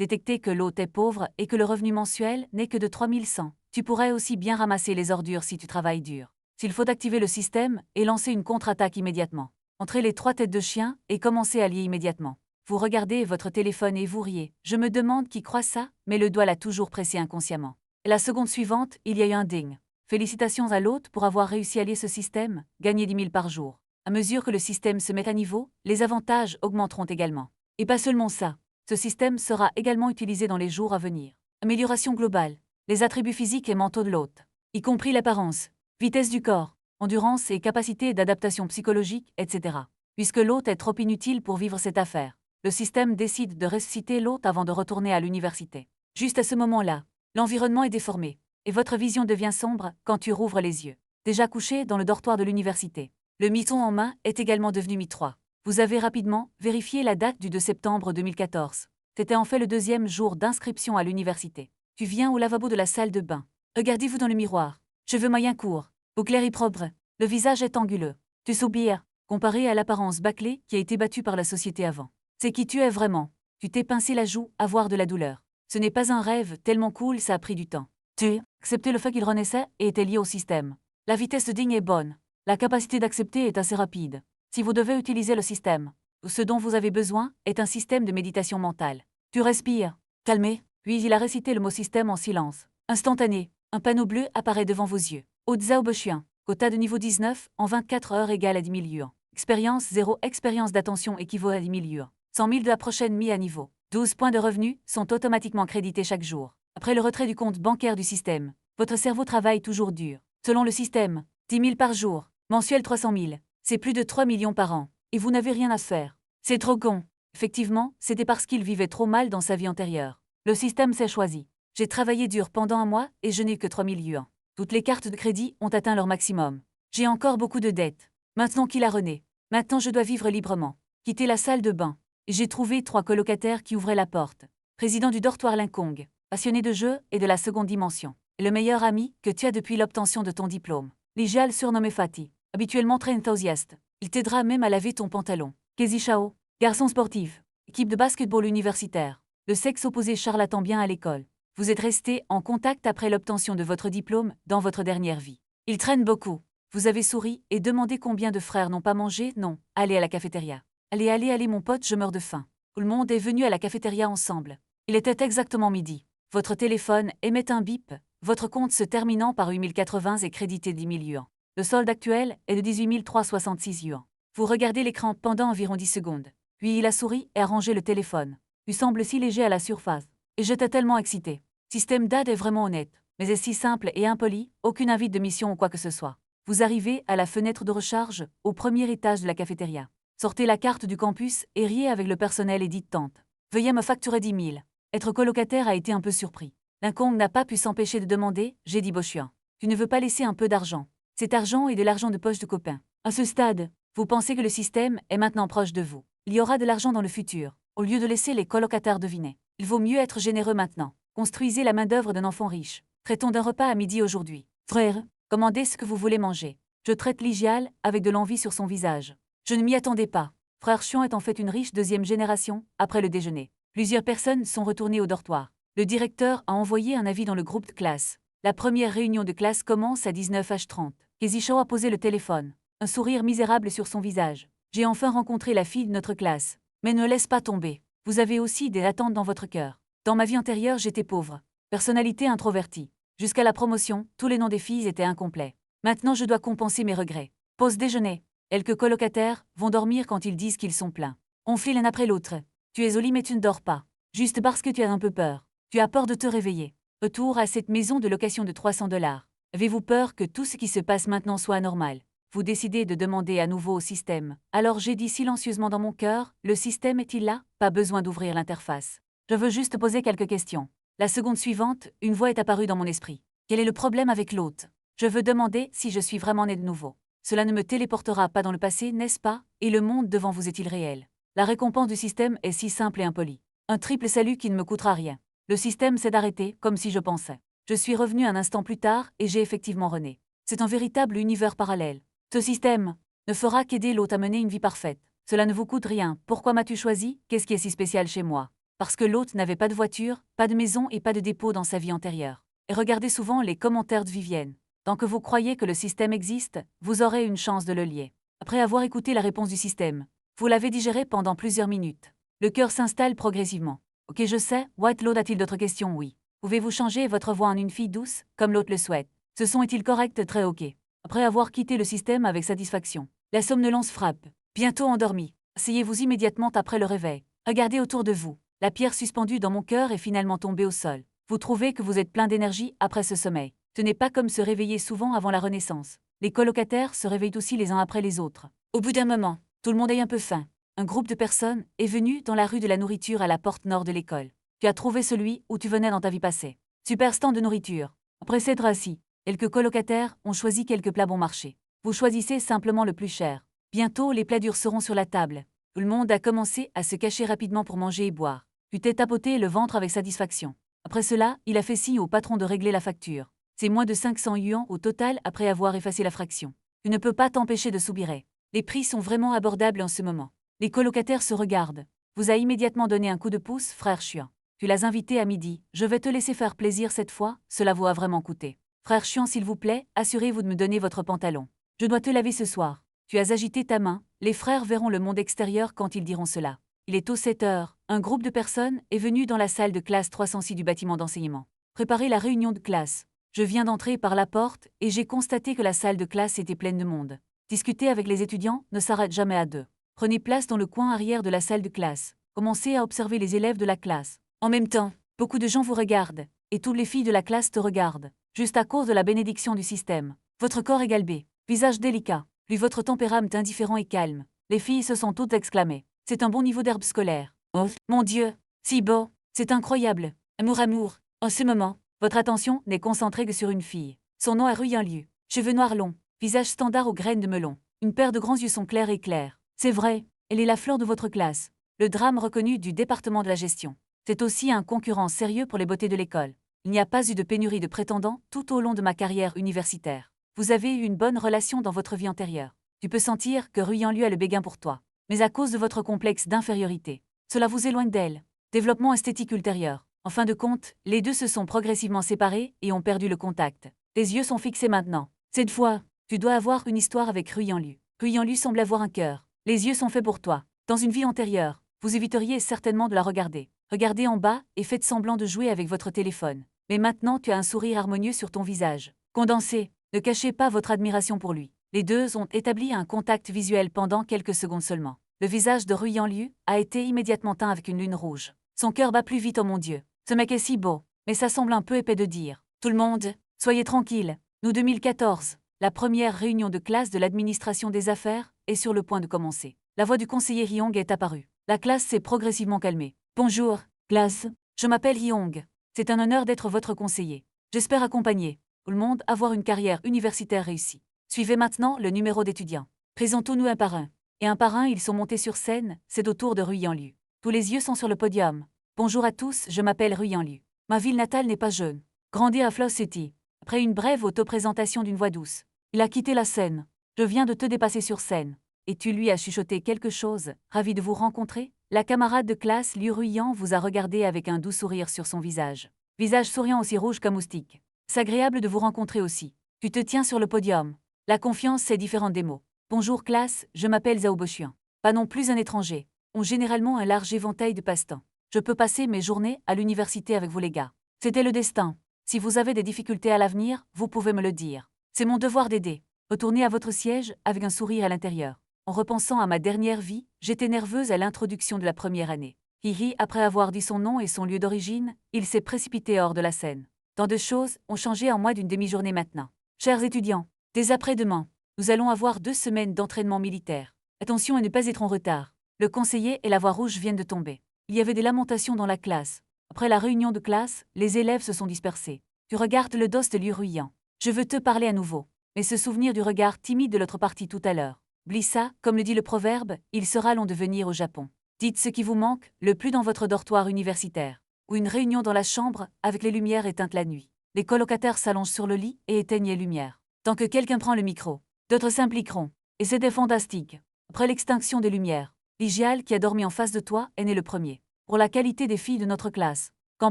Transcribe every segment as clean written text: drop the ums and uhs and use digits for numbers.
détecter que l'hôte est pauvre et que le revenu mensuel n'est que de 3100. Tu pourrais aussi bien ramasser les ordures si tu travailles dur. S'il faut activer le système et lancer une contre-attaque immédiatement. Entrez les 3 têtes de chien et commencez à lier immédiatement. Vous regardez votre téléphone et vous riez. Je me demande qui croit ça, mais le doigt l'a toujours pressé inconsciemment. Et la seconde suivante, il y a eu un ding. Félicitations à l'hôte pour avoir réussi à lier ce système, gagner 10 000 par jour. À mesure que le système se met à niveau, les avantages augmenteront également. Et pas seulement ça, ce système sera également utilisé dans les jours à venir. Amélioration globale, les attributs physiques et mentaux de l'hôte, y compris l'apparence, vitesse du corps, endurance et capacité d'adaptation psychologique, etc. Puisque l'hôte est trop inutile pour vivre cette affaire, le système décide de ressusciter l'hôte avant de retourner à l'université. Juste à ce moment-là, l'environnement est déformé, et votre vision devient sombre quand tu rouvres les yeux. Déjà couché dans le dortoir de l'université, le miton en main est également devenu mi-3. Vous avez rapidement vérifié la date du 2 septembre 2014. C'était en fait le 2e jour d'inscription à l'université. Tu viens au lavabo de la salle de bain. Regardez-vous dans le miroir. Cheveux moyens courts, peau claire et propre. Le visage est anguleux. Tu soupires, comparé à l'apparence bâclée qui a été battue par la société avant. C'est qui tu es vraiment. Tu t'es pincé la joue à voir de la douleur. Ce n'est pas un rêve tellement cool, ça a pris du temps. Tu acceptais le fait qu'il renaissait et était lié au système. La vitesse de digne est bonne. La capacité d'accepter est assez rapide. Si vous devez utiliser le système, ce dont vous avez besoin est un système de méditation mentale. Tu respires, calmé, puis il a récité le mot système en silence. Instantané, un panneau bleu apparaît devant vos yeux. Odzao Bochuan, quota de niveau 19 en 24 heures égale à 10 000 yuan. Expérience 0, expérience d'attention équivaut à 10 000 yuan. 100 000 de la prochaine mise à niveau. 12 points de revenus sont automatiquement crédités chaque jour. Après le retrait du compte bancaire du système, votre cerveau travaille toujours dur. Selon le système, 10 000 par jour, mensuel 300 000, c'est plus de 3 millions par an, et vous n'avez rien à faire. C'est trop con. Effectivement, c'était parce qu'il vivait trop mal dans sa vie antérieure. Le système s'est choisi. J'ai travaillé dur pendant un mois et je n'ai que 3 000 yuan. Toutes les cartes de crédit ont atteint leur maximum. J'ai encore beaucoup de dettes. Maintenant qu'il a rené. Maintenant je dois vivre librement. Quitter la salle de bain. J'ai trouvé 3 colocataires qui ouvraient la porte. Président du dortoir Linkong, passionné de jeux et de la seconde dimension. Et le meilleur ami que tu as depuis l'obtention de ton diplôme. Ligial surnommé Fatih, habituellement très enthousiaste. Il t'aidera même à laver ton pantalon. Kezi Shao, garçon sportif, équipe de basketball universitaire. Le sexe opposé charlatan bien à l'école. Vous êtes resté en contact après l'obtention de votre diplôme dans votre dernière vie. Il traîne beaucoup. Vous avez souri et demandé combien de frères n'ont pas mangé. Non, allez à la cafétéria. Allez mon pote, je meurs de faim. Tout le monde est venu à la cafétéria ensemble. Il était exactement midi. Votre téléphone émet un bip. Votre compte se terminant par 8080 est crédité 10 000 yuan. Le solde actuel est de 18 366 yuan. Vous regardez l'écran pendant environ 10 secondes. Puis il a souri et a rangé le téléphone. Tu sembles si léger à la surface. Et j'étais tellement excité. Système DAD est vraiment honnête, mais est si simple et impoli, aucune invite de mission ou quoi que ce soit. Vous arrivez à la fenêtre de recharge, au premier étage de la cafétéria. Sortez la carte du campus et riez avec le personnel et dites tante. Veuillez me facturer 10 000. Être colocataire a été un peu surpris. Linkong n'a pas pu s'empêcher de demander, j'ai dit Bochuan. Tu ne veux pas laisser un peu d'argent. Cet argent est de l'argent de poche de copain. À ce stade, vous pensez que le système est maintenant proche de vous. Il y aura de l'argent dans le futur. Au lieu de laisser les colocataires deviner, il vaut mieux être généreux maintenant. Construisez la main-d'œuvre d'un enfant riche. Traitons d'un repas à midi aujourd'hui. Frère, commandez ce que vous voulez manger. Je traite Ligial avec de l'envie sur son visage. Je ne m'y attendais pas. Frère Chion est en fait une riche 2e génération, après le déjeuner. Plusieurs personnes sont retournées au dortoir. Le directeur a envoyé un avis dans le groupe de classe. La première réunion de classe commence à 19h30. Kezisho a posé le téléphone. Un sourire misérable sur son visage. J'ai enfin rencontré la fille de notre classe. Mais ne laisse pas tomber. Vous avez aussi des attentes dans votre cœur. Dans ma vie antérieure, j'étais pauvre. Personnalité introvertie. Jusqu'à la promotion, tous les noms des filles étaient incomplets. Maintenant, je dois compenser mes regrets. Pause déjeuner. Quelques colocataires vont dormir quand ils disent qu'ils sont pleins. On file l'un après l'autre. Tu es au lit mais tu ne dors pas. Juste parce que tu as un peu peur. Tu as peur de te réveiller. Retour à cette maison de location de 300 $. Avez-vous peur que tout ce qui se passe maintenant soit anormal? Vous décidez de demander à nouveau au système. Alors j'ai dit silencieusement dans mon cœur, le système est-il là? Pas besoin d'ouvrir l'interface. Je veux juste poser quelques questions. La seconde suivante, une voix est apparue dans mon esprit. Quel est le problème avec l'hôte? Je veux demander si je suis vraiment né de nouveau. Cela ne me téléportera pas dans le passé, n'est-ce pas? Et le monde devant vous est-il réel? La récompense du système est si simple et impolie. Un triple salut qui ne me coûtera rien. Le système s'est arrêté, comme si je pensais. Je suis revenu un instant plus tard et j'ai effectivement rené. C'est un véritable univers parallèle. Ce système ne fera qu'aider l'hôte à mener une vie parfaite. Cela ne vous coûte rien. Pourquoi m'as-tu choisi? Qu'est-ce qui est si spécial chez moi? Parce que l'hôte n'avait pas de voiture, pas de maison et pas de dépôt dans sa vie antérieure. Et regardez souvent les commentaires de Vivienne. Tant que vous croyez que le système existe, vous aurez une chance de le lier. Après avoir écouté la réponse du système, vous l'avez digéré pendant plusieurs minutes. Le cœur s'installe progressivement. Ok, je sais, White Lord a-t-il d'autres questions? Oui. Pouvez-vous changer votre voix en une fille douce, comme l'hôte le souhaite? Ce son est-il correct? Très ok. Après avoir quitté le système avec satisfaction, la somnolence frappe. Bientôt endormi. Asseyez-vous immédiatement après le réveil. Regardez autour de vous. La pierre suspendue dans mon cœur est finalement tombée au sol. Vous trouvez que vous êtes plein d'énergie après ce sommeil. Ce n'est pas comme se réveiller souvent avant la Renaissance. Les colocataires se réveillent aussi les uns après les autres. Au bout d'un moment, tout le monde a un peu faim. Un groupe de personnes est venu dans la rue de la nourriture à la porte nord de l'école. Tu as trouvé celui où tu venais dans ta vie passée. Super stand de nourriture. Après s'être assis, quelques colocataires ont choisi quelques plats bon marché. Vous choisissez simplement le plus cher. Bientôt, les plats durs seront sur la table. Tout le monde a commencé à se cacher rapidement pour manger et boire. Tu t'es tapoté le ventre avec satisfaction. Après cela, il a fait signe au patron de régler la facture. C'est moins de 500 yuans au total après avoir effacé la fraction. Tu ne peux pas t'empêcher de soupirer. Les prix sont vraiment abordables en ce moment. Les colocataires se regardent. Vous a immédiatement donné un coup de pouce, frère Chuan. Tu l'as invité à midi. Je vais te laisser faire plaisir cette fois, cela vous a vraiment coûté. Frère Chuan, s'il vous plaît, assurez-vous de me donner votre pantalon. Je dois te laver ce soir. Tu as agité ta main. Les frères verront le monde extérieur quand ils diront cela. Il est tôt 7 heures. Un groupe de personnes est venu dans la salle de classe 306 du bâtiment d'enseignement. Préparez la réunion de classe. Je viens d'entrer par la porte et j'ai constaté que la salle de classe était pleine de monde. Discuter avec les étudiants ne s'arrête jamais à deux. Prenez place dans le coin arrière de la salle de classe. Commencez à observer les élèves de la classe. En même temps, beaucoup de gens vous regardent, et toutes les filles de la classe te regardent, juste à cause de la bénédiction du système. Votre corps est galbé, visage délicat, puis votre tempérament indifférent et calme. Les filles se sont toutes exclamées. C'est un bon niveau d'herbe scolaire. Oh, mon Dieu, si beau, c'est incroyable. Amour, amour. En ce moment, votre attention n'est concentrée que sur une fille. Son nom est Rui Yanliu. Cheveux noirs longs, visage standard aux graines de melon. Une paire de grands yeux sont clairs et clairs. C'est vrai, elle est la fleur de votre classe. Le drame reconnu du département de la gestion. C'est aussi un concurrent sérieux pour les beautés de l'école. Il n'y a pas eu de pénurie de prétendants tout au long de ma carrière universitaire. Vous avez eu une bonne relation dans votre vie antérieure. Tu peux sentir que Rui Yanliu a le béguin pour toi. Mais à cause de votre complexe d'infériorité, cela vous éloigne d'elle. Développement esthétique ultérieur. En fin de compte, les deux se sont progressivement séparés et ont perdu le contact. Tes yeux sont fixés maintenant. Cette fois, tu dois avoir une histoire avec Rui Yanliu. Rui Yanliu semble avoir un cœur. Les yeux sont faits pour toi. Dans une vie antérieure, vous éviteriez certainement de la regarder. Regardez en bas et faites semblant de jouer avec votre téléphone. Mais maintenant tu as un sourire harmonieux sur ton visage. Condensé, ne cachez pas votre admiration pour lui. Les deux ont établi un contact visuel pendant quelques secondes seulement. Le visage de Rui Yanliu a été immédiatement teint avec une lune rouge. Son cœur bat plus vite, oh mon Dieu. Ce mec est si beau, mais ça semble un peu épais de dire. Tout le monde, soyez tranquille. Nous 2014, la première réunion de classe de l'administration des affaires est sur le point de commencer. La voix du conseiller Hyong est apparue. La classe s'est progressivement calmée. Bonjour, classe. Je m'appelle Hyong. C'est un honneur d'être votre conseiller. J'espère accompagner tout le monde à avoir une carrière universitaire réussie. Suivez maintenant le numéro d'étudiants. Présentons-nous un par un. Et un par un, ils sont montés sur scène, c'est au tour de Rui Yanliu. Tous les yeux sont sur le podium. Bonjour à tous, je m'appelle Rui Yanliu. Ma ville natale n'est pas jeune. Grandi à Floss City. Après une brève auto-présentation d'une voix douce, il a quitté la scène. Je viens de te dépasser sur scène. Et tu lui as chuchoté quelque chose. Ravi de vous rencontrer. La camarade de classe Liu Ruiyan vous a regardé avec un doux sourire sur son visage. Visage souriant aussi rouge qu'un moustique. C'est agréable de vous rencontrer aussi. Tu te tiens sur le podium. La confiance, c'est différent des mots. Bonjour classe, je m'appelle Zhao Bochuan. Pas non plus un étranger. Ont généralement un large éventail de passe-temps. Je peux passer mes journées à l'université avec vous les gars. C'était le destin. Si vous avez des difficultés à l'avenir, vous pouvez me le dire. C'est mon devoir d'aider. Retournez à votre siège avec un sourire à l'intérieur. En repensant à ma dernière vie, j'étais nerveuse à l'introduction de la première année. Hihi, après avoir dit son nom et son lieu d'origine, il s'est précipité hors de la scène. Tant de choses ont changé en moins d'une demi-journée maintenant. Chers étudiants, dès après-demain, nous allons avoir 2 semaines d'entraînement militaire. Attention à ne pas être en retard. Le conseiller et la voix rouge viennent de tomber. Il y avait des lamentations dans la classe. Après la réunion de classe, les élèves se sont dispersés. Tu regardes le dos de Liu Ruiyan. Je veux te parler à nouveau. Mais se souvenir du regard timide de l'autre partie tout à l'heure. Blissa, comme le dit le proverbe, il sera long de venir au Japon. Dites ce qui vous manque, le plus dans votre dortoir universitaire. Ou une réunion dans la chambre, avec les lumières éteintes la nuit. Les colocataires s'allongent sur le lit et éteignent les lumières. Tant que quelqu'un prend le micro, d'autres s'impliqueront. Et c'était fantastique. Après l'extinction des lumières, Ligial, qui a dormi en face de toi, est né le premier. pour la qualité des filles de notre classe. Qu'en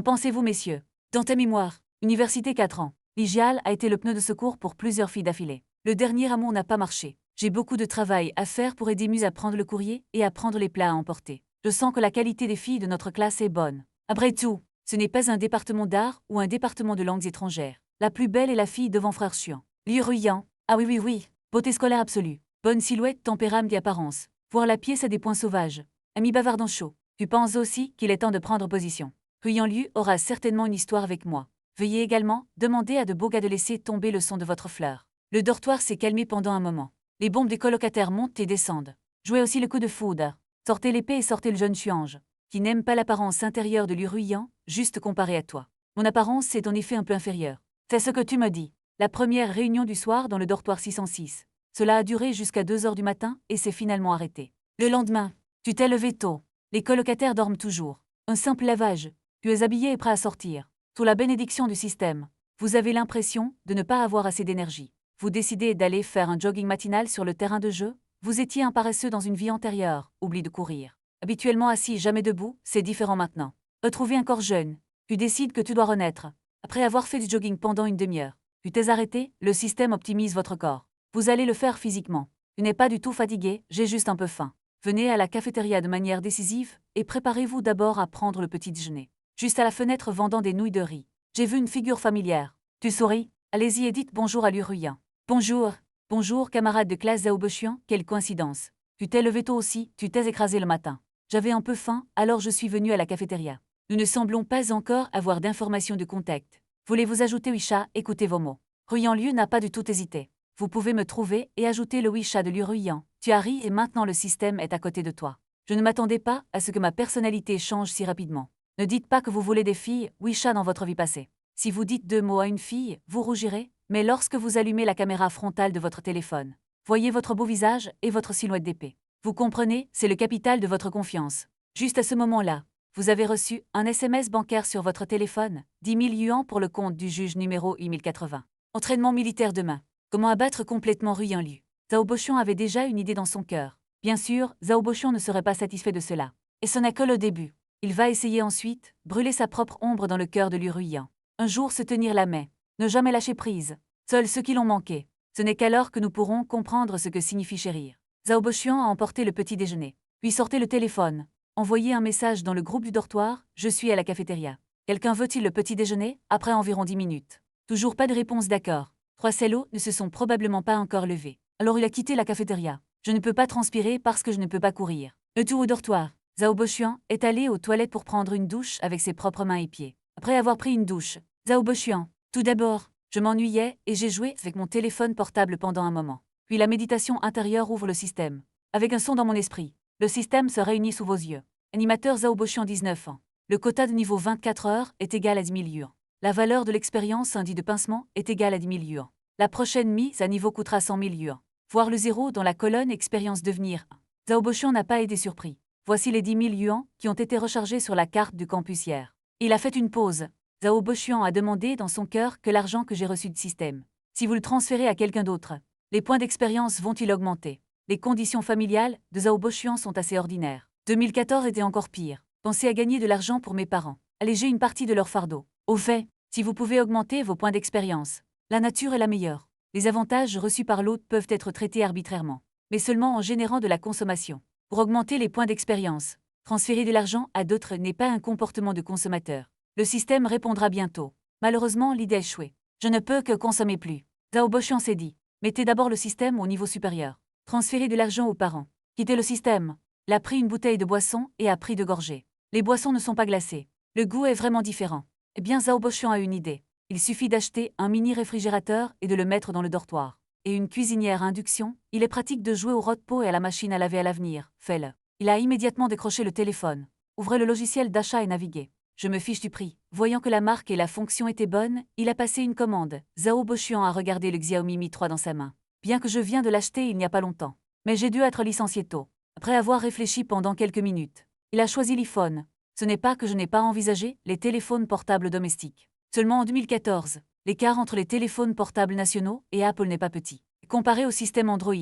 pensez-vous, messieurs? Dans ta mémoire, université 4 ans. L'IGIAL a été le pneu de secours pour plusieurs filles d'affilée. Le dernier amour n'a pas marché. J'ai beaucoup de travail à faire pour aider Muse à prendre le courrier et à prendre les plats à emporter. Je sens que la qualité des filles de notre classe est bonne. Après tout, ce n'est pas un département d'art ou un département de langues étrangères. La plus belle est la fille devant frère Chiant. Liu Ruyant. Ah oui, oui, oui. Beauté scolaire absolue. Bonne silhouette, tempérament et apparence. Voir la pièce a des points sauvages. Ami bavardant chaud. Tu penses aussi qu'il est temps de prendre position. Ruyant Liu aura certainement une histoire avec moi. Veuillez également demander à de beaux gars de laisser tomber le son de votre fleur. Le dortoir s'est calmé pendant un moment. Les bombes des colocataires montent et descendent. Jouez aussi le coup de foudre. Sortez l'épée et sortez le jeune Chuange, qui n'aime pas l'apparence intérieure de Liu Ruyant, juste comparé à toi. Mon apparence est en effet un peu inférieure. C'est ce que tu me dis. La première réunion du soir dans le dortoir 606. Cela a duré jusqu'à 2 heures du matin et s'est finalement arrêté. Le lendemain, tu t'es levé tôt. Les colocataires dorment toujours. Un simple lavage. Tu es habillé et prêt à sortir. Sous la bénédiction du système, vous avez l'impression de ne pas avoir assez d'énergie. Vous décidez d'aller faire un jogging matinal sur le terrain de jeu. Vous étiez un paresseux dans une vie antérieure, oublie de courir. Habituellement assis, jamais debout, c'est différent maintenant. Retrouvé encore jeune, tu décides que tu dois renaître. Après avoir fait du jogging pendant une demi-heure, tu t'es arrêté, le système optimise votre corps. Vous allez le faire physiquement. Tu n'es pas du tout fatigué, j'ai juste un peu faim. Venez à la cafétéria de manière décisive et préparez-vous d'abord à prendre le petit déjeuner. Juste à la fenêtre vendant des nouilles de riz. J'ai vu une figure familière. Tu souris? Allez-y et dites bonjour à Liu Ruyant. Bonjour. Bonjour, camarade de classe Zhao Bochuan, quelle coïncidence. Tu t'es levé tôt aussi, tu t'es écrasé le matin. J'avais un peu faim, alors je suis venu à la cafétéria. Nous ne semblons pas encore avoir d'informations de contact. Voulez-vous ajouter Wisha? Écoutez vos mots. Ruyant Liu n'a pas du tout hésité. Vous pouvez me trouver et ajouter le Wisha de Liu Ruyant. Tu as ri et maintenant le système est à côté de toi. Je ne m'attendais pas à ce que ma personnalité change si rapidement. Ne dites pas que vous voulez des filles, Wisha dans votre vie passée. Si vous dites 2 mots à une fille, vous rougirez, mais lorsque vous allumez la caméra frontale de votre téléphone, voyez votre beau visage et votre silhouette d'épée. Vous comprenez, c'est le capital de votre confiance. Juste à ce moment-là, vous avez reçu un SMS bancaire sur votre téléphone, 10 000 yuans pour le compte du juge numéro I-1080. Entraînement militaire demain. Comment abattre complètement Ruyant Liu? Zhao Bochuan avait déjà une idée dans son cœur. Bien sûr, Zhao Bochuan ne serait pas satisfait de cela. Et ce n'est que le début. Il va essayer ensuite, brûler sa propre ombre dans le cœur de Liu Ruyant. Un jour se tenir la main. Ne jamais lâcher prise. Seuls ceux qui l'ont manqué. Ce n'est qu'alors que nous pourrons comprendre ce que signifie chérir. Zhao Bochuan a emporté le petit déjeuner. Puis sortez le téléphone. Envoyez un message dans le groupe du dortoir, je suis à la cafétéria. Quelqu'un veut-il le petit déjeuner? Après environ 10 minutes. Toujours pas de réponse d'accord. 3 cellos ne se sont probablement pas encore levés. Alors il a quitté la cafétéria. Je ne peux pas transpirer parce que je ne peux pas courir. Le tour au dortoir. Zhao Bochuan est allé aux toilettes pour prendre une douche avec ses propres mains et pieds. Après avoir pris une douche, Zhao Bochuan. Tout d'abord, je m'ennuyais et j'ai joué avec mon téléphone portable pendant un moment. Puis la méditation intérieure ouvre le système. Avec un son dans mon esprit, le système se réunit sous vos yeux. Animateur Zhao Bochuan 19 ans. Le quota de niveau 24 heures est égal à 10 000 yuans. La valeur de l'expérience indice de pincement est égale à 10 000 yuans. La prochaine mise à niveau coûtera 100 000 yuans. Voir le 0 dans la colonne expérience devenir 1. Zhao Bochuan n'a pas été surpris. Voici les 10 000 yuans qui ont été rechargés sur la carte du campus hier. Il a fait une pause. Zhao Bochuan a demandé dans son cœur que l'argent que j'ai reçu du système. Si vous le transférez à quelqu'un d'autre, les points d'expérience vont-ils augmenter? Les conditions familiales de Zhao Bochuan sont assez ordinaires. 2014 était encore pire. Pensez à gagner de l'argent pour mes parents. Alléger une partie de leur fardeau. Au fait, si vous pouvez augmenter vos points d'expérience, la nature est la meilleure. Les avantages reçus par l'autre peuvent être traités arbitrairement, mais seulement en générant de la consommation. Pour augmenter les points d'expérience, transférer de l'argent à d'autres n'est pas un comportement de consommateur. Le système répondra bientôt. Malheureusement, l'idée a échoué. Je ne peux que consommer plus. Zhao Bochuan s'est dit. Mettez d'abord le système au niveau supérieur. Transférez de l'argent aux parents. Quittez le système. Il a pris une bouteille de boisson et a pris 2 gorgées. Les boissons ne sont pas glacées. Le goût est vraiment différent. Eh bien, Zhao Bochuan a une idée. Il suffit d'acheter un mini réfrigérateur et de le mettre dans le dortoir. Et une cuisinière à induction, il est pratique de jouer au rot-pot et à la machine à laver à l'avenir. Fais-le. Il a immédiatement décroché le téléphone. Ouvrez le logiciel d'achat et naviguez. Je me fiche du prix. Voyant que la marque et la fonction étaient bonnes, il a passé une commande. Zhao Bochuan a regardé le Xiaomi Mi 3 dans sa main. Bien que je viens de l'acheter il n'y a pas longtemps. Mais j'ai dû être licencié tôt. Après avoir réfléchi pendant quelques minutes, il a choisi l'iPhone. Ce n'est pas que je n'ai pas envisagé les téléphones portables domestiques. Seulement en 2014, l'écart entre les téléphones portables nationaux et Apple n'est pas petit. Comparé au système Android,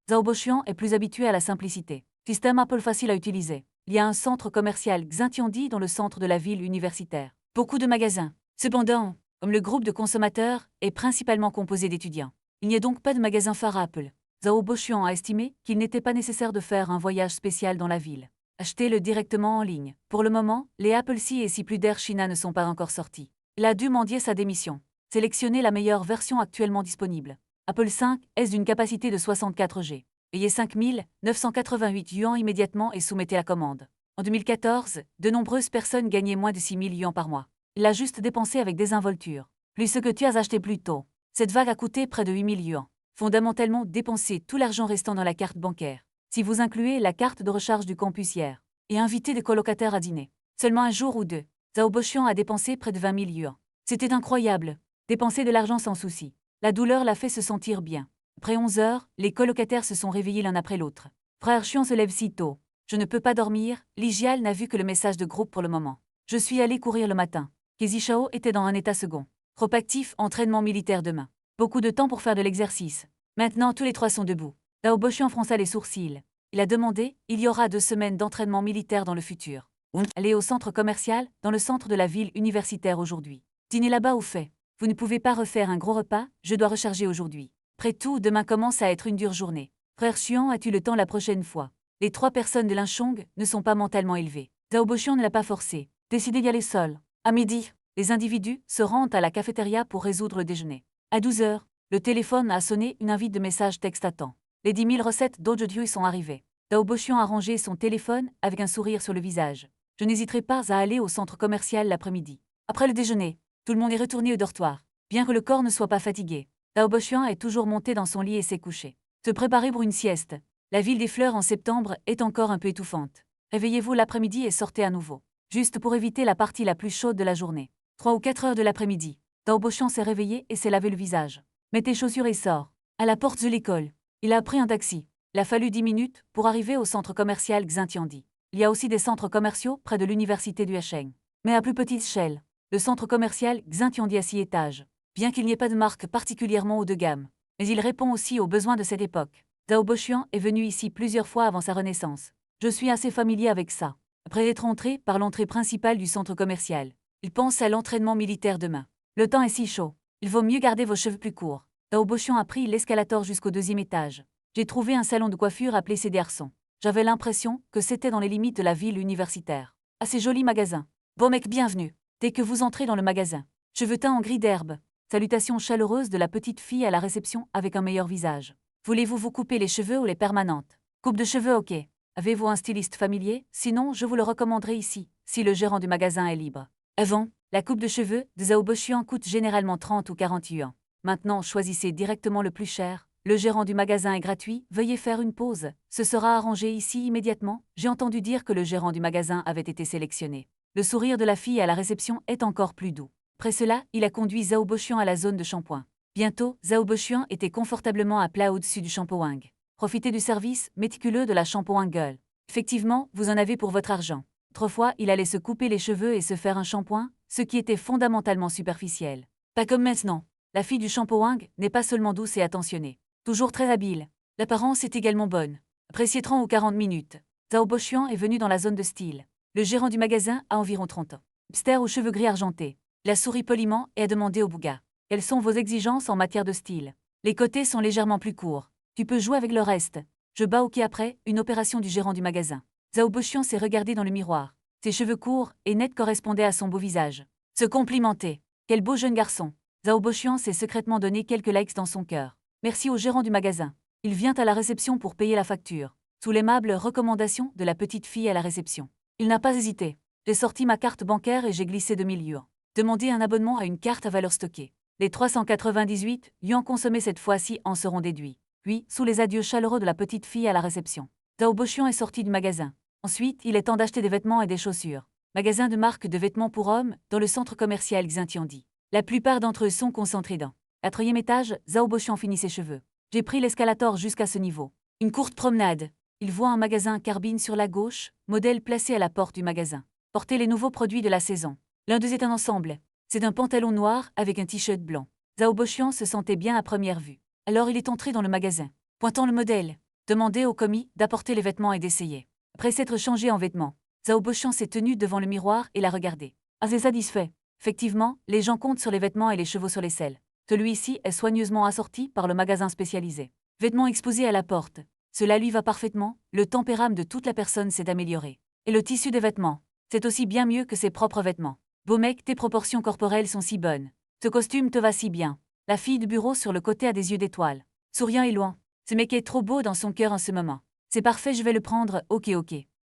Zhao Bochuan est plus habitué à la simplicité. Système Apple facile à utiliser. il y a un centre commercial Xintiandi dans le centre de la ville universitaire. Beaucoup de magasins. Cependant, comme le groupe de consommateurs est principalement composé d'étudiants, il n'y a donc pas de magasin phare Apple. Zhao Bochuan a estimé qu'il n'était pas nécessaire de faire un voyage spécial dans la ville. Achetez-le directement en ligne. Pour le moment, les Apple C et C+ d'Air China ne sont pas encore sortis. Il a dû mendier sa démission. Sélectionnez la meilleure version actuellement disponible. Apple 5S d'une capacité de 64 G. Payez 5 988 yuan immédiatement et soumettez la commande. En 2014, de nombreuses personnes gagnaient moins de 6 000 yuan par mois. Il a juste dépensé avec désinvolture. Plus ce que tu as acheté plus tôt. Cette vague a coûté près de 8 000 yuan. Fondamentalement, dépensez tout l'argent restant dans la carte bancaire. Si vous incluez la carte de recharge du campus hier, et invitez des colocataires à dîner. Seulement un jour ou deux, Zhao Bochuan a dépensé près de 20 000 yuan. C'était incroyable. Dépenser de l'argent sans souci. La douleur l'a fait se sentir bien. Après 11 heures, les colocataires se sont réveillés l'un après l'autre. Frère Chion se lève si tôt. Je ne peux pas dormir, Ligial n'a vu que le message de groupe pour le moment. Je suis allé courir le matin. Kezi Shao était dans un état second. Trop actif, entraînement militaire demain. Beaucoup de temps pour faire de l'exercice. Maintenant, tous les trois sont debout. Zhao Bochuan fronça les sourcils. Il a demandé, il y aura 2 semaines d'entraînement militaire dans le futur. Allez au centre commercial, dans le centre de la ville universitaire aujourd'hui. Dîner là-bas ou fait. Vous ne pouvez pas refaire un gros repas, je dois recharger aujourd'hui. Après tout, demain commence à être une dure journée. Frère Xuan, as-tu le temps la prochaine fois? Les 3 personnes de Linchong ne sont pas mentalement élevées. Zhao Bochuan ne l'a pas forcé. Décidé d'y aller seul. À midi, les individus se rendent à la cafétéria pour résoudre le déjeuner. À 12 heures, le téléphone a sonné, une invite de message texte attend. Les 10 000 recettes d'Ojodiu sont arrivées. Zhao Bochuan a rangé son téléphone avec un sourire sur le visage. Je n'hésiterai pas à aller au centre commercial l'après-midi. Après le déjeuner, tout le monde est retourné au dortoir. Bien que le corps ne soit pas fatigué, Zhao Bochuan est toujours monté dans son lit et s'est couché. Se préparer pour une sieste. La ville des fleurs en septembre est encore un peu étouffante. Réveillez-vous l'après-midi et sortez à nouveau. Juste pour éviter la partie la plus chaude de la journée. 3 ou 4 heures de l'après-midi. Zhao Bochuan s'est réveillé et s'est lavé le visage. Mets tes chaussures et sors. À la porte de l'école. Il a pris un taxi. Il a fallu 10 minutes pour arriver au centre commercial Xintiandi. Il y a aussi des centres commerciaux près de l'université du Hacheng. Mais à plus petite échelle. Le centre commercial Xintiandi a 6 étages. Bien qu'il n'y ait pas de marque particulièrement haut de gamme. Mais il répond aussi aux besoins de cette époque. Zhao Bochuan est venu ici plusieurs fois avant sa renaissance. Je suis assez familier avec ça. Après être entré par l'entrée principale du centre commercial, il pense à l'entraînement militaire demain. Le temps est si chaud. Il vaut mieux garder vos cheveux plus courts. Zhao Bochuan a pris l'escalator jusqu'au 2e étage. J'ai trouvé un salon de coiffure appelé Chez Garçons. J'avais l'impression que c'était dans les limites de la ville universitaire. Assez joli magasin. Bon mec, bienvenue. Dès que vous entrez dans le magasin. Cheveux teints en gris d'herbe. Salutations chaleureuses de la petite fille à la réception avec un meilleur visage. Voulez-vous vous couper les cheveux ou les permanentes? Coupe de cheveux, ok. Avez-vous un styliste familier? Sinon, je vous le recommanderai ici, si le gérant du magasin est libre. Avant, la coupe de cheveux de Zhao Bochuan coûte généralement 30 ou 40 yuan. Maintenant, choisissez directement le plus cher. Le gérant du magasin est gratuit, veuillez faire une pause. Ce sera arrangé ici immédiatement. J'ai entendu dire que le gérant du magasin avait été sélectionné. Le sourire de la fille à la réception est encore plus doux. Après cela, il a conduit Zhao Bochuan à la zone de shampoing. Bientôt, Zhao Bochuan était confortablement à plat au-dessus du shampoing. Profitez du service méticuleux de la shampoing girl. Effectivement, vous en avez pour votre argent. Autrefois, il allait se couper les cheveux et se faire un shampoing, ce qui était fondamentalement superficiel. Pas comme maintenant. La fille du shampoing n'est pas seulement douce et attentionnée. Toujours très habile. L'apparence est également bonne. Appréciez 30 ou 40 minutes. Zhao Bochuan est venu dans la zone de style. Le gérant du magasin a environ 30 ans. Hipster aux cheveux gris argentés. Il a souri poliment et a demandé au bouga. Quelles sont vos exigences en matière de style? Les côtés sont légèrement plus courts. Tu peux jouer avec le reste. Je bats ok après, une opération du gérant du magasin. Zhao Bochuan s'est regardé dans le miroir. Ses cheveux courts et nets correspondaient à son beau visage. Se complimenter. Quel beau jeune garçon. Zhao Bochuan s'est secrètement donné quelques likes dans son cœur. Merci au gérant du magasin. Il vient à la réception pour payer la facture. Sous l'aimable recommandation de la petite fille à la réception. Il n'a pas hésité. J'ai sorti ma carte bancaire et j'ai glissé 2000 yuan. Demandez un abonnement à une carte à valeur stockée. Les 398 yuan consommés cette fois-ci en seront déduits. Puis, sous les adieux chaleureux de la petite fille à la réception, Zhao Bochuan est sorti du magasin. Ensuite, il est temps d'acheter des vêtements et des chaussures. Magasin de marque de vêtements pour hommes dans le centre commercial Xintiandi. La plupart d'entre eux sont concentrés dans. 4e étage, Zhao Bochuan finit ses cheveux. J'ai pris l'escalator jusqu'à ce niveau. Une courte promenade. Il voit un magasin Carbine sur la gauche, modèle placé à la porte du magasin. Portez les nouveaux produits de la saison. L'un d'eux est un ensemble. C'est un pantalon noir avec un t-shirt blanc. Zhao Bochuan se sentait bien à première vue. Alors il est entré dans le magasin. Pointant le modèle. Demandez au commis d'apporter les vêtements et d'essayer. Après s'être changé en vêtements, Zhao Boxian s'est tenu devant le miroir et l'a regardé. Assez satisfait. Effectivement, les gens comptent sur les vêtements et les chevaux sur les selles. Celui-ci est soigneusement assorti par le magasin spécialisé. Vêtements exposés à la porte. Cela lui va parfaitement, le tempérament de toute la personne s'est amélioré. Et le tissu des vêtements, c'est aussi bien mieux que ses propres vêtements. Beau mec, tes proportions corporelles sont si bonnes. Ce costume te va si bien. La fille de bureau sur le côté a des yeux d'étoile. Souriant et loin. Ce mec est trop beau dans son cœur en ce moment. C'est parfait, je vais le prendre, ok.